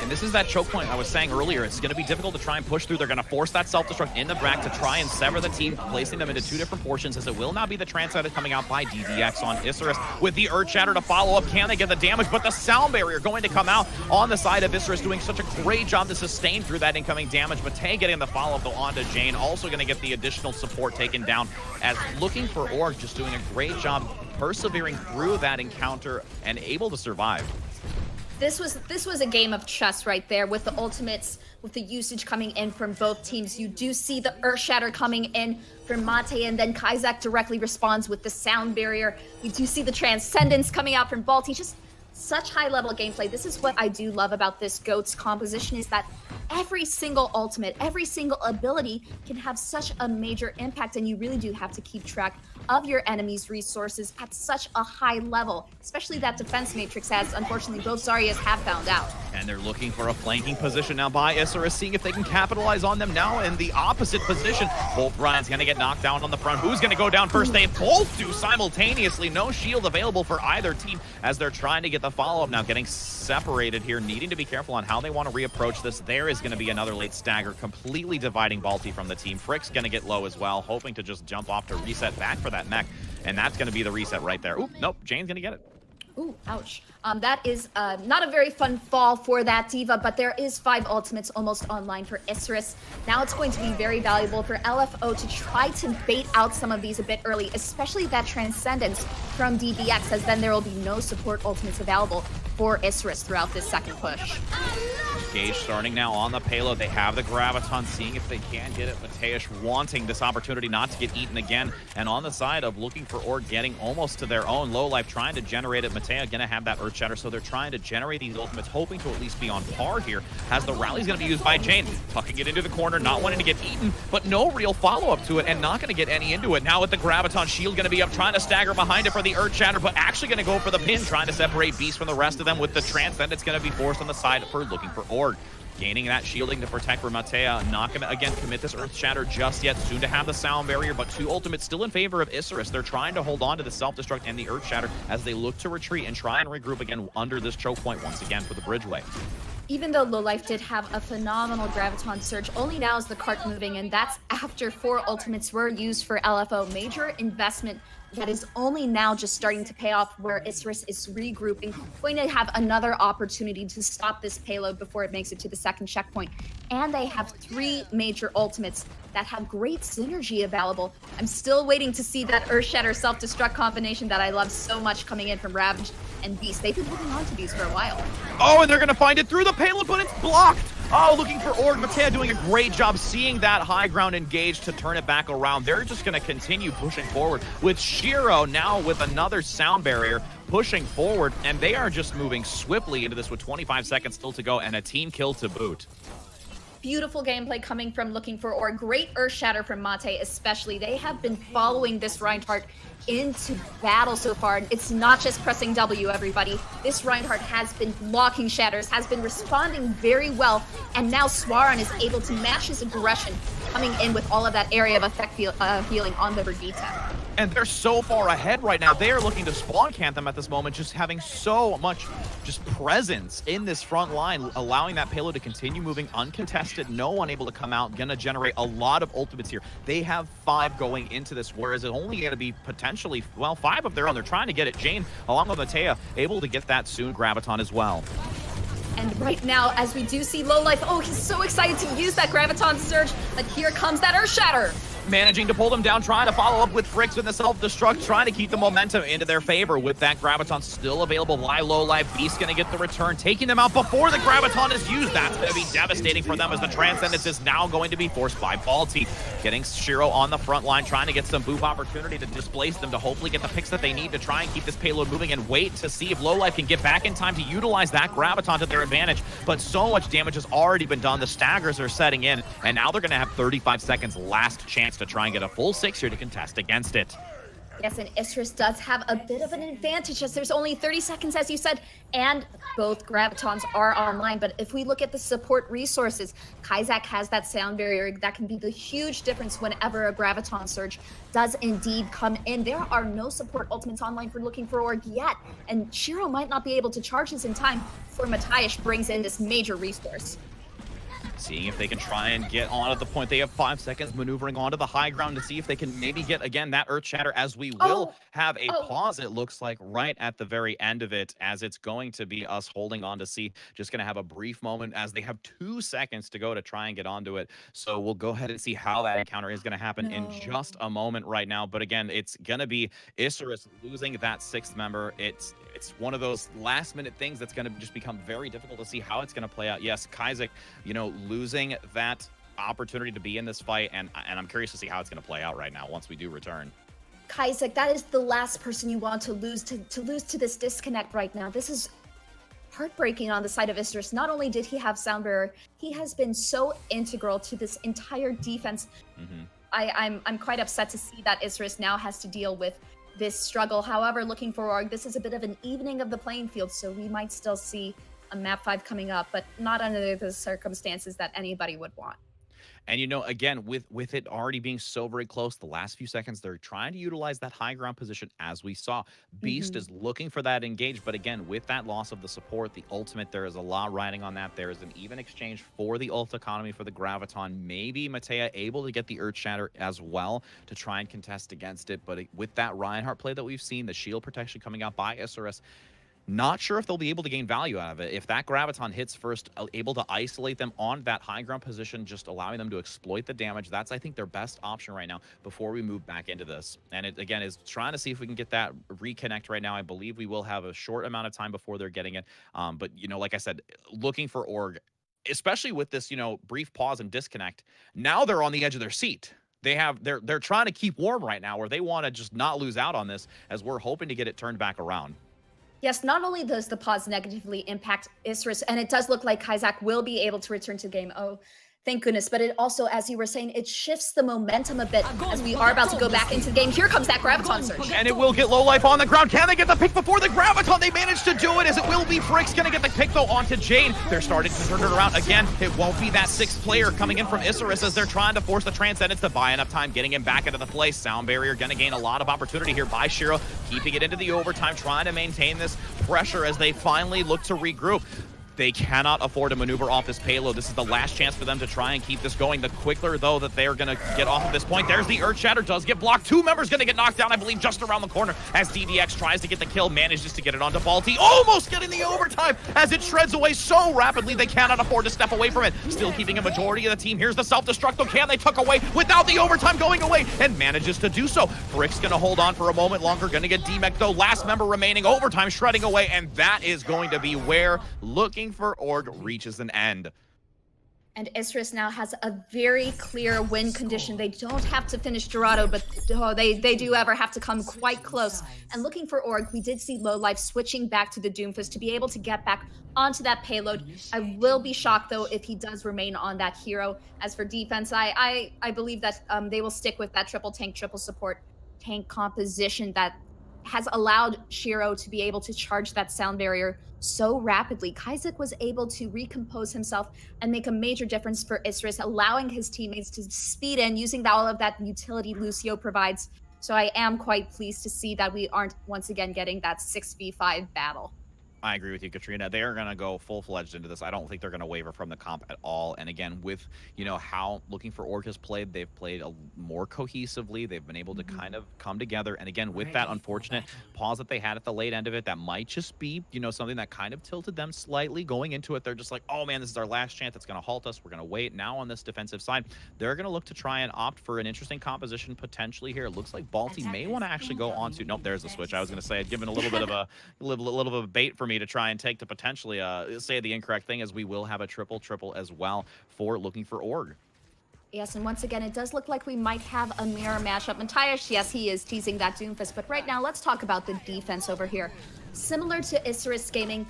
And this is that choke point I was saying earlier. It's going to be difficult to try and push through. They're going to force that self-destruct in the back to try and sever the team, placing them into two different portions, as it will now be the Transcendent coming out by DDX on Isurus with the Earth Shatter to follow up. Can they get the damage? But the Sound Barrier going to come out on the side of Isurus, doing such a great job to sustain through that incoming damage. But Tay getting the follow-up though onto Jane, also going to get the additional support taken down, as looking for Org just doing a great job persevering through that encounter and able to survive.
This was a game of chess right there, with the ultimates, with the usage coming in from both teams. You do see the Earth Shatter coming in from Mate, and then Kaizak directly responds with the Sound Barrier. We do see the Transcendence coming out from Balti. Just such high-level gameplay. This is what I do love about this GOATS composition, is that every single ultimate, every single ability can have such a major impact, and you really do have to keep track of your enemy's resources at such a high level, especially that defense matrix, as unfortunately both Zaryas have found out.
And they're looking for a flanking position now by Isurus, seeing if they can capitalize on them now in the opposite position. Both Ryan's gonna get knocked down on the front. Who's gonna go down first? They both do simultaneously. No shield available for either team as they're trying to get the follow-up now, getting separated here, needing to be careful on how they want to reapproach this. There is gonna be another late stagger, completely dividing Balti from the team. Frick's gonna get low as well, hoping to just jump off to reset back for that mech. And that's gonna be the reset right there. Oop, nope, Jane's gonna get it.
Ooh, ouch. That is not a very fun fall for that D.Va, but there is 5 ultimates almost online for Isurus. Now it's going to be very valuable for LFO to try to bait out some of these a bit early, especially that Transcendence from DBX, as then there will be no support ultimates available for Isurus throughout this second push.
Gage starting now on the payload. They have the Graviton, seeing if they can get it. Mateusz wanting this opportunity not to get eaten again. And on the side of looking for Org, getting almost to their own. Low Life trying to generate it. Mateo gonna have that Earth Shatter, so they're trying to generate these ultimates, hoping to at least be on par here, as the rally's gonna be used by Jane. Tucking it into the corner, not wanting to get eaten, but no real follow-up to it, and not gonna get any into it. Now with the Graviton shield gonna be up, trying to stagger behind it for the Earth Shatter, but actually gonna go for the pin, trying to separate Beast from the rest of them. With the Transcendence gonna be forced on the side for looking for Org. Gaining that shielding to protect for Matea. Not going to, again, commit this Earth Shatter just yet. Soon to have the Sound Barrier, but 2 ultimates still in favor of Isurus. They're trying to hold on to the Self-Destruct and the Earth Shatter as they look to retreat and try and regroup again under this choke point once again for the Bridgeway.
Even though Low Life did have a phenomenal Graviton Surge, only now is the cart moving, and that's after 4 ultimates were used for LFO. Major investment that is only now just starting to pay off, where Isurus is regrouping, going to have another opportunity to stop this payload before it makes it to the second checkpoint. And they have 3 major ultimates that have great synergy available. I'm still waiting to see that Earth Shatter Self-Destruct combination that I love so much coming in from Ravage and Beast. They've been holding on to these for a while.
Oh, and they're gonna find it through the payload, but it's blocked. Oh, looking for Org. Matea doing a great job seeing that high ground engaged to turn it back around. They're just gonna continue pushing forward with Shiro now with another Sound Barrier pushing forward, and they are just moving swiftly into this with 25 seconds still to go and a team kill to boot.
Beautiful gameplay coming from looking for Org. Great Earth Shatter from Mate especially. They have been following this Reinhardt into battle so far. It's not just pressing W, everybody. This Reinhardt has been blocking shatters, has been responding very well, and now Swaran is able to match his aggression, coming in with all of that area of effect healing on the Brigitte.
And they're so far ahead right now. They are looking to spawn camp them at this moment, just having so much just presence in this front line, allowing that payload to continue moving uncontested. No one able to come out, gonna generate a lot of ultimates here. They have 5 going into this, whereas it's only gonna be potentially, well, 5 of their own. They're trying to get it. Jane, along with Matea, able to get that soon. Graviton as well.
And right now, as we do see Low Life, oh, he's so excited to use that Graviton Surge, but here comes that Earth Shatter.
Managing to pull them down, trying to follow up with Fricks with the self-destruct, trying to keep the momentum into their favor with that Graviton still available. Why Low Life? Beast gonna get the return, taking them out before the Graviton is used. That's gonna be devastating for them as the Transcendence is now going to be forced by Balti. Getting Shiro on the front line, trying to get some boop opportunity to displace them, to hopefully get the picks that they need to try and keep this payload moving and wait to see if Low Life can get back in time to utilize that Graviton to their advantage. But so much damage has already been done. The staggers are setting in, and now they're gonna have 35 seconds last chance to try and get a full 6 here to contest against it.
Yes, and Isurus does have a bit of an advantage as there's only 30 seconds, as you said, and both Gravitons are online. But if we look at the support resources, Kaizak has that Sound Barrier. That can be the huge difference whenever a Graviton Surge does indeed come in. There are no support ultimates online for looking for Org yet, and Shiro might not be able to charge this in time before Mateusz brings in this major resource.
Seeing if they can try and get on at the point. They have 5 seconds, maneuvering onto the high ground to see if they can maybe get, again, that Earth Shatter, as we will have a pause, it looks like, right at the very end of it, as it's going to be us holding on to see. Just going to have a brief moment as they have 2 seconds to go to try and get onto it. So we'll go ahead and see how that encounter is going to happen in just a moment right now. But again, it's going to be Isurus losing that 6th member. It's one of those last-minute things that's going to just become very difficult to see how it's going to play out. Yes, Kaizak, you know, losing that opportunity to be in this fight, and I'm curious to see how it's going to play out right now once we do return.
Kaizak, that is the last person you want to lose to this disconnect right now. This is heartbreaking on the side of Isurus. Not only did he have Sound Barrier, he has been so integral to this entire defense. I'm quite upset to see that Isurus now has to deal with this struggle. However, looking forward, this is a bit of an evening of the playing field, so we might still see a map 5 coming up, but not under the circumstances that anybody would want.
And, you know, again, with it already being so very close, the last few seconds, they're trying to utilize that high ground position, as we saw. Beast is looking for that engage, but again, with that loss of the support, the ultimate, there is a lot riding on that. There is an even exchange for the ult economy for the Graviton. Maybe Matea able to get the Earth Shatter as well to try and contest against it, but with that Reinhardt play that we've seen, the shield protection coming out by Isurus, not sure if they'll be able to gain value out of it. If that Graviton hits first, able to isolate them on that high ground position, just allowing them to exploit the damage, that's, I think, their best option right now before we move back into this. And it, again, is trying to see if we can get that reconnect right now. I believe we will have a short amount of time before they're getting it. But, you know, like I said, looking for Org, especially with this, you know, brief pause and disconnect, now they're on the edge of their seat. They're trying to keep warm right now, where they want to just not lose out on this, as we're hoping to get it turned back around.
Yes, not only does the pause negatively impact Isurus, and it does look like Kai'Sak will be able to return to the game. Oh, thank goodness. But it also, as you were saying, it shifts the momentum a bit as we are about to go back into the game. Here comes that Graviton surge.
And it will get low life on the ground. Can they get the pick before the Graviton? They managed to do it, as it will be Frick's going to get the pick, though, onto Jane. They're starting to turn it around again. It won't be that sixth player coming in from Isurus, as they're trying to force the Transcendence to buy enough time, getting him back into the play. Sound Barrier going to gain a lot of opportunity here by Shiro, keeping it into the overtime, trying to maintain this pressure as they finally look to regroup. They cannot afford to maneuver off this payload. This is the last chance for them to try and keep this going. The quicker, though, that they're going to get off of this point. There's the Earth Shatter, does get blocked. 2 members going to get knocked down, I believe, just around the corner, as DDX tries to get the kill, manages to get it onto Balti, almost getting the overtime, as it shreds away so rapidly they cannot afford to step away from it. Still keeping a majority of the team. Here's the self-destruct, though. Can they tuck away without the overtime going away? And manages to do so. Frick's going to hold on for a moment longer. Going to get DMEC, though. Last member remaining. Overtime shredding away, and that is going to be where looking for Org reaches an end.
And Isurus now has a very clear win condition. They don't have to finish Dorado, but they do ever have to come quite close. And looking for Org, we did see Lowlife switching back to the Doomfist to be able to get back onto that payload. I will be shocked, though, if he does remain on that hero. As for defense, I believe that they will stick with that triple tank, triple support tank composition that has allowed Shiro to be able to charge that Sound Barrier so rapidly. Kai'Sak was able to recompose himself and make a major difference for Isurus, allowing his teammates to speed in, using all of that utility Lucio provides. So I am quite pleased to see that we aren't once again getting that 6v5 battle.
I agree with you, Katrina. They are going to go full-fledged into this. I don't think they're going to waver from the comp at all. And again, with, you know, how looking for Orc has played, they've played more cohesively. They've been able to kind of come together. And again, with that unfortunate pause that they had at the late end of it, that might just be, you know, something that kind of tilted them slightly going into it. They're just like, oh man, this is our last chance. It's going to halt us. We're going to wait. Now on this defensive side, they're going to look to try and opt for an interesting composition potentially here. It looks like Balti may want to actually go on to, nope, there's the switch. I was going to say, I'd given a little bit of a little bit of a bait for me to try and take to potentially say the incorrect thing, as we will have a triple as well for looking for Org.
Yes, and once again, it does look like we might have a mirror mashup. Matthias, yes, he is teasing that Doomfist, but right now, let's talk about the defense over here. Similar to Isurus Gaming,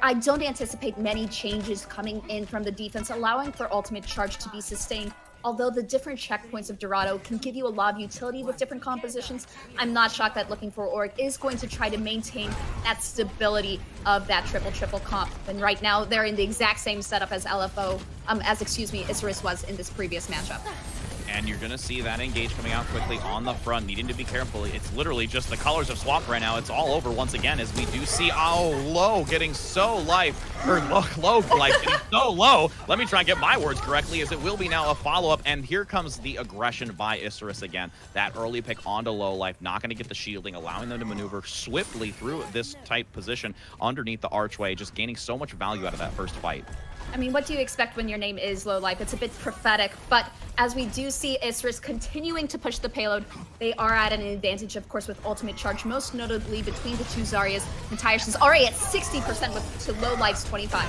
I don't anticipate many changes coming in from the defense, allowing for ultimate charge to be sustained. Although the different checkpoints of Dorado can give you a lot of utility with different compositions, I'm not shocked that looking for Org is going to try to maintain that stability of that triple comp. And right now, they're in the exact same setup as Isurus was in this previous matchup.
And you're going to see that engage coming out quickly on the front, needing to be careful. It's literally just the colors have swapped right now. It's all over once again, as we do see, low getting so low life getting so low. Let me try and get my words correctly, as it will be now a follow-up. And here comes the aggression by Isurus again. That early pick onto low life, not going to get the shielding, allowing them to maneuver swiftly through this tight position underneath the archway, just gaining so much value out of that first fight.
I mean, what do you expect when your name is Low Life? It's a bit prophetic, but as we do see Isurus continuing to push the payload, they are at an advantage, of course, with ultimate charge, most notably between the two Zaryas. Matthias is already at 60% to Low Life's 25.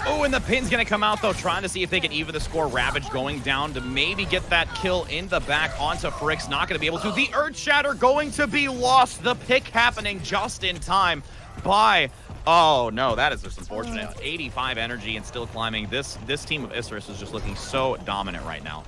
Oh, and the pin's going to come out, though, trying to see if they can even the score. Ravage going down to maybe get that kill in the back onto Frick's. Not going to be able to. The Earth Shatter going to be lost. The pick happening just in time by Oh no, that is just unfortunate. 85 energy and still climbing. This team of Isurus is just looking so dominant right now.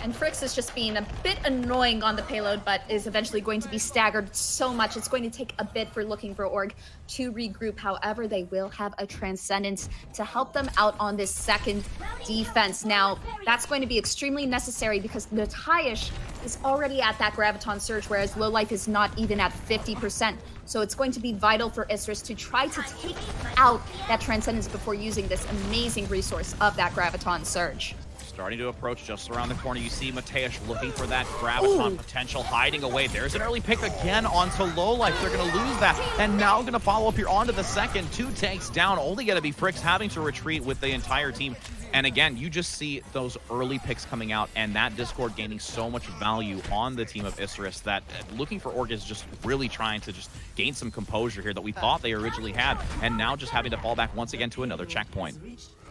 And Frix is just being a bit annoying on the payload, but is eventually going to be staggered so much. It's going to take a bit for Looking for Org to regroup. However, they will have a Transcendence to help them out on this second defense. Now, that's going to be extremely necessary because Matthäus is already at that Graviton Surge, whereas Lowlife is not even at 50%. So it's going to be vital for Isurus to try to take out that Transcendence before using this amazing resource of that Graviton Surge.
Starting to approach just around the corner. You see Matthäus looking for that Graviton potential, hiding away. There's an early pick again onto Lowlife. They're going to lose that. And now going to follow up here onto the second. 2 takes down. Only going to be Frix having to retreat with the entire team. And again, you just see those early picks coming out and that Discord gaining so much value on the team of Isurus that Looking for Org is just really trying to just gain some composure here that we thought they originally had. And now just having to fall back once again to another checkpoint.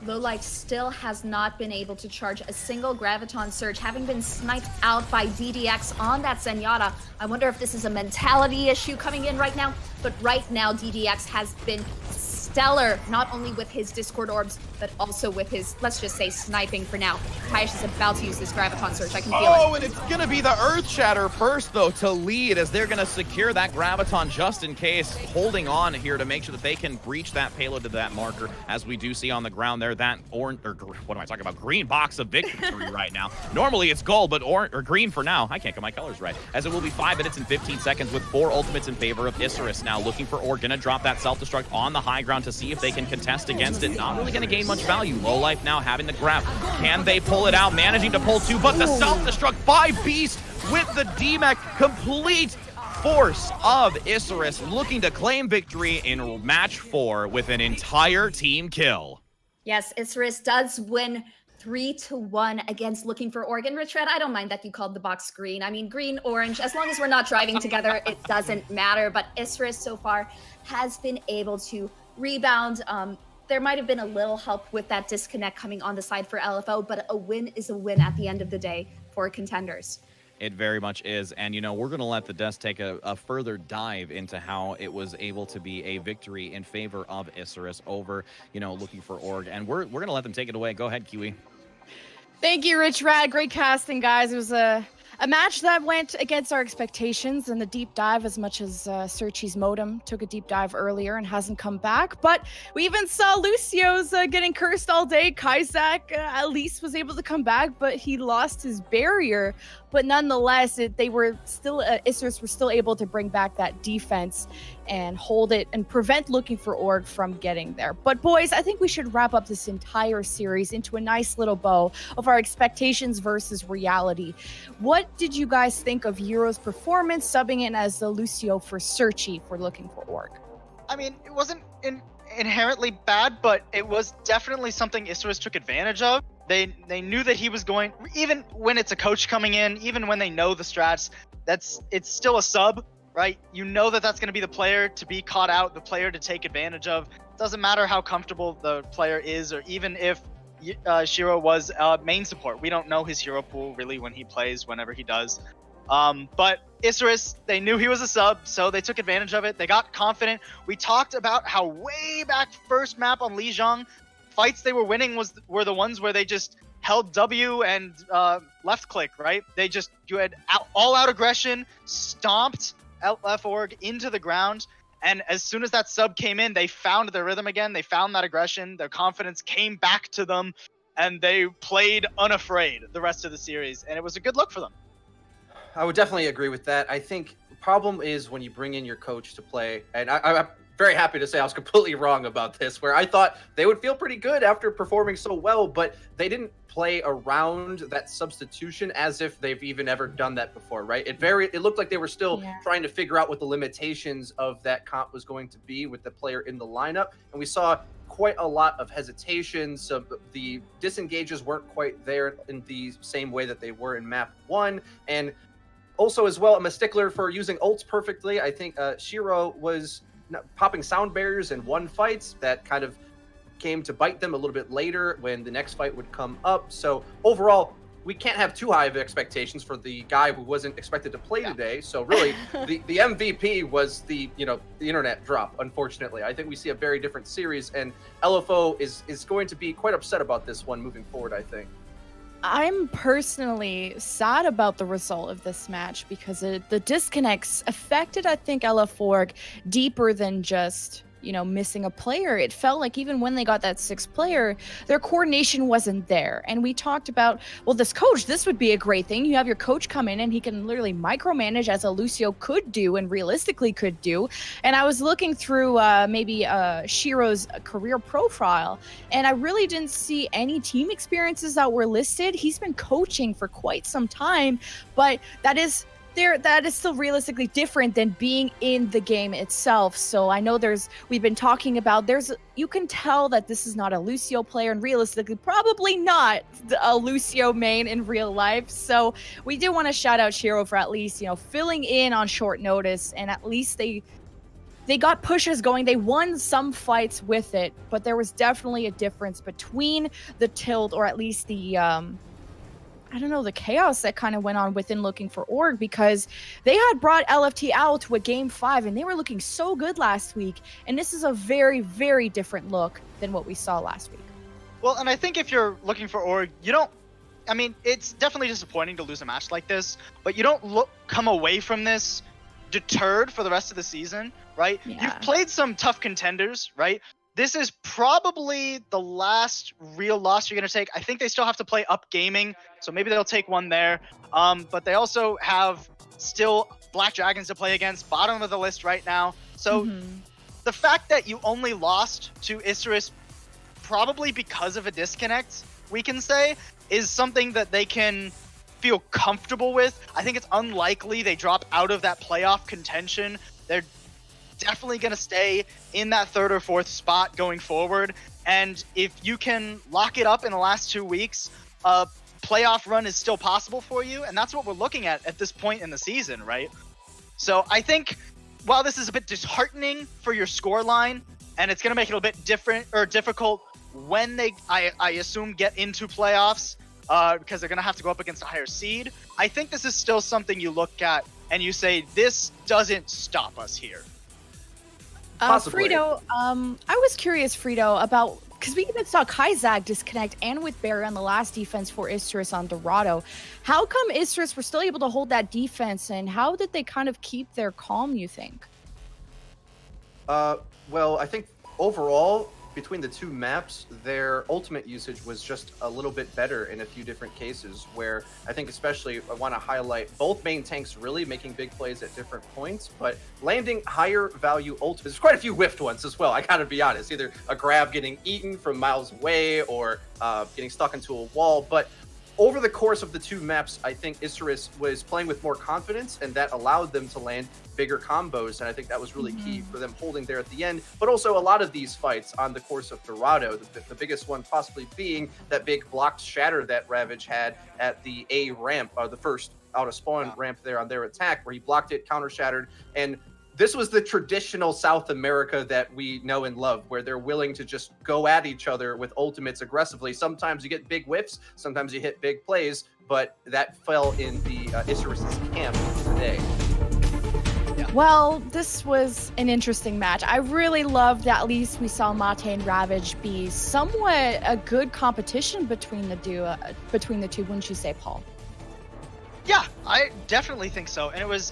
Lowlife still has not been able to charge a single Graviton Surge, having been sniped out by DDX on that Zenyatta. I wonder if this is a mentality issue coming in right now, but right now DDX has been stellar, not only with his Discord orbs, but also with his, let's just say, sniping for now. Matthäus is about to use this Graviton Surge. I can feel it.
Oh, and it's going to be the Earth Shatter first, though, to lead as they're going to secure that Graviton just in case, holding on here to make sure that they can breach that payload to that marker, as we do see on the ground there, that orange, or what am I talking about? Green box of victory right now. Normally it's gold, but orange or green for now. I can't get my colors right. As it will be 5 minutes and 15 seconds with 4 ultimates in favor of Isurus. Now Looking for Org, going to drop that self-destruct on the high ground to see if they can contest against it. Not really going to gain much value. Lowlife now having the grab. Can they pull it out? Managing to pull 2, but the self-destruct by Beast with the DMAC. Complete force of Isurus looking to claim victory in match 4 with an entire team kill.
Yes, Isurus does win 3-1 against Looking for Org. And Richard, I don't mind that you called the box green. I mean, green, orange, as long as we're not driving together, it doesn't matter. But Isurus so far has been able to rebound. There might have been a little help with that disconnect coming on the side for LFO, but a win is a win at the end of the day for Contenders.
It very much is. And, you know, we're going to let the desk take a further dive into how it was able to be a victory in favor of Isurus over, you know, Looking for Org. And we're going to let them take it away. Go ahead, Kiwi.
Thank you, Rich Rad. Great casting, guys. It was a match that went against our expectations and the deep dive, as much as Searchy's modem took a deep dive earlier and hasn't come back. But we even saw Lucio's getting cursed all day. Kaisak at least was able to come back, but he lost his barrier. But nonetheless, they were still, Isurus were still able to bring back that defense and hold it and prevent Looking for Org from getting there. But boys, I think we should wrap up this entire series into a nice little bow of our expectations versus reality. What did you guys think of Euro's performance, subbing in as the Lucio for Searchy for Looking for Org?
I mean, it wasn't inherently bad, but it was definitely something Isurus took advantage of. They knew that he was going, even when it's a coach coming in, even when they know the strats, it's still a sub, right? You know that that's going to be the player to be caught out, the player to take advantage of. Doesn't matter how comfortable the player is, or even if Shiro was main support. We don't know his hero pool really when he plays, whenever he does. But Isurus, they knew he was a sub, so they took advantage of it. They got confident. We talked about how way back first map on Lijiang, fights they were winning were the ones where they just held W and left click, right? You had all out aggression, stomped LF Org into the ground, and as soon as that sub came in, they found their rhythm again. They found that aggression, their confidence came back to them, and they played unafraid the rest of the series, and it was a good look for them.
I would definitely agree with that. I think the problem is when you bring in your coach to play, and I'm very happy to say I was completely wrong about this, where I thought they would feel pretty good after performing so well, but they didn't play around that substitution as if they've even ever done that before, right? It looked like they were still trying to figure out what the limitations of that comp was going to be with the player in the lineup, and we saw quite a lot of hesitation. So the disengages weren't quite there in the same way that they were in map 1, and also as well, I'm a stickler for using ults perfectly. I think Shiro was popping sound barriers in one fight that kind of came to bite them a little bit later when the next fight would come up. So overall, we can't have too high of expectations for the guy who wasn't expected to play today. So really, the MVP was the internet drop. Unfortunately, I think we see a very different series, and LFO is going to be quite upset about this one moving forward, I think.
I'm personally sad about the result of this match because the disconnects affected, I think, LF4 deeper than just, missing a player. It felt like even when they got that sixth player, their coordination wasn't there. And we talked about, well, this would be a great thing. You have your coach come in and he can literally micromanage as a Lucio could do and realistically could do. And I was looking through maybe Shiro's career profile, and I really didn't see any team experiences that were listed. He's been coaching for quite some time, but that is still realistically different than being in the game itself. So I know we've been talking about, you can tell that this is not a Lucio player, and realistically probably not a Lucio main in real life. So we do want to shout out Shiro for at least, filling in on short notice, and at least they got pushes going. They won some fights with it, but there was definitely a difference between the tilt, or at least the the chaos that kind of went on within Looking for Org, because they had brought LFT out to a game 5 and they were looking so good last week. And this is a very, very different look than what we saw last week.
Well, and I think if you're looking for Org, it's definitely disappointing to lose a match like this, but you don't come away from this deterred for the rest of the season, right?
Yeah.
You've played some tough contenders, right? This is probably the last real loss you're going to take. I think they still have to play Up Gaming, so maybe they'll take one there. But they also have still Black Dragons to play against, bottom of the list right now. So the fact that you only lost to Isurus probably because of a disconnect, we can say, is something that they can feel comfortable with. I think it's unlikely they drop out of that playoff contention. They're definitely going to stay in that 3rd or 4th spot going forward. And if you can lock it up in the last 2 weeks, a playoff run is still possible for you. And that's what we're looking at this point in the season, right? So I think while this is a bit disheartening for your scoreline, and it's going to make it a bit difficult when they, I assume, get into playoffs, because they're going to have to go up against a higher seed, I think this is still something you look at and you say, this doesn't stop us here.
Possibly.
Frito, I was curious, Frito, about, because we even saw Kaizag disconnect and with Barry on the last defense for Isurus on Dorado. How come Isurus were still able to hold that defense, and how did they kind of keep their calm, you think?
Well, I think overall, between the two maps, their ultimate usage was just a little bit better in a few different cases, where I think especially I want to highlight both main tanks really making big plays at different points, but landing higher value ultimates. There's quite a few whiffed ones as well, I gotta be honest. Either a grab getting eaten from miles away or getting stuck into a wall, but over the course of the two maps, I think Isurus was playing with more confidence, and that allowed them to land bigger combos, and I think that was really key for them holding there at the end. But also a lot of these fights on the course of Dorado, the biggest one possibly being that big blocked shatter that Ravage had at the A ramp, the first out of spawn ramp there on their attack, where he blocked it, counter shattered, and this was the traditional South America that we know and love, where they're willing to just go at each other with ultimates aggressively. Sometimes you get big whiffs, sometimes you hit big plays, but that fell in the Isurus' camp today.
Well, this was an interesting match. I really loved that at least we saw Mate and Ravage be somewhat a good competition between the two, wouldn't you say, Paul?
Yeah, I definitely think so. And it was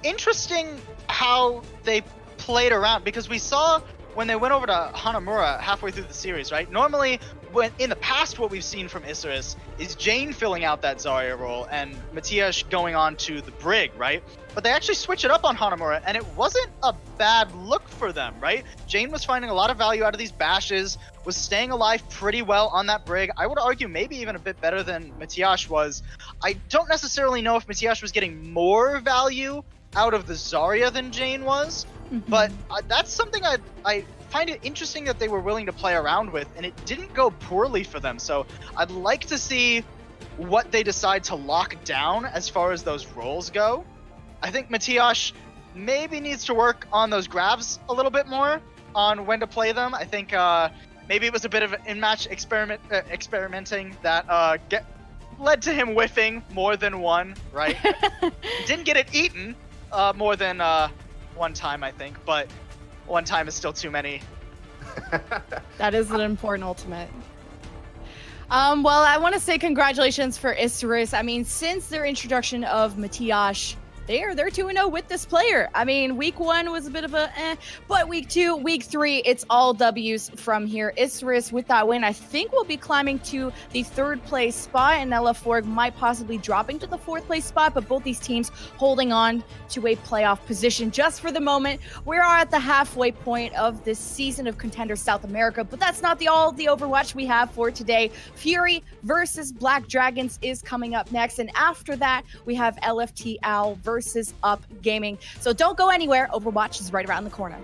interesting how they played around, because we saw when they went over to Hanamura halfway through the series, right? Normally, when in the past, what we've seen from Isurus is Jane filling out that Zarya role and Matthias going on to the Brig, right? But they actually switch it up on Hanamura, and it wasn't a bad look for them, right? Jane was finding a lot of value out of these bashes, was staying alive pretty well on that Brig. I would argue maybe even a bit better than Matthias was. I don't necessarily know if Matthias was getting more value out of the Zarya than Jane was, but that's something I find it interesting that they were willing to play around with, and it didn't go poorly for them. So I'd like to see what they decide to lock down as far as those roles go. I think Matthias maybe needs to work on those grabs a little bit more on when to play them. I think maybe it was a bit of an in-match experimenting that led to him whiffing more than one, right? Didn't get it eaten more than one time, I think, but one time is still too many.
That is an important ultimate. Well, I want to say congratulations for Isurus. I mean, since their introduction of Matiash, they're 2-0 with this player. I mean, week 1 was a bit of a but week 2, week 3, it's all W's from here. Isurus with that win, I think we'll be climbing to the 3rd place spot, and LF4 might possibly dropping to the 4th place spot, but both these teams holding on to a playoff position just for the moment. We are at the halfway point of this season of Contenders South America, but that's not all the Overwatch we have for today. Fury versus Black Dragons is coming up next, and after that, we have LFT Owl versus Up Gaming. So don't go anywhere. Overwatch is right around the corner.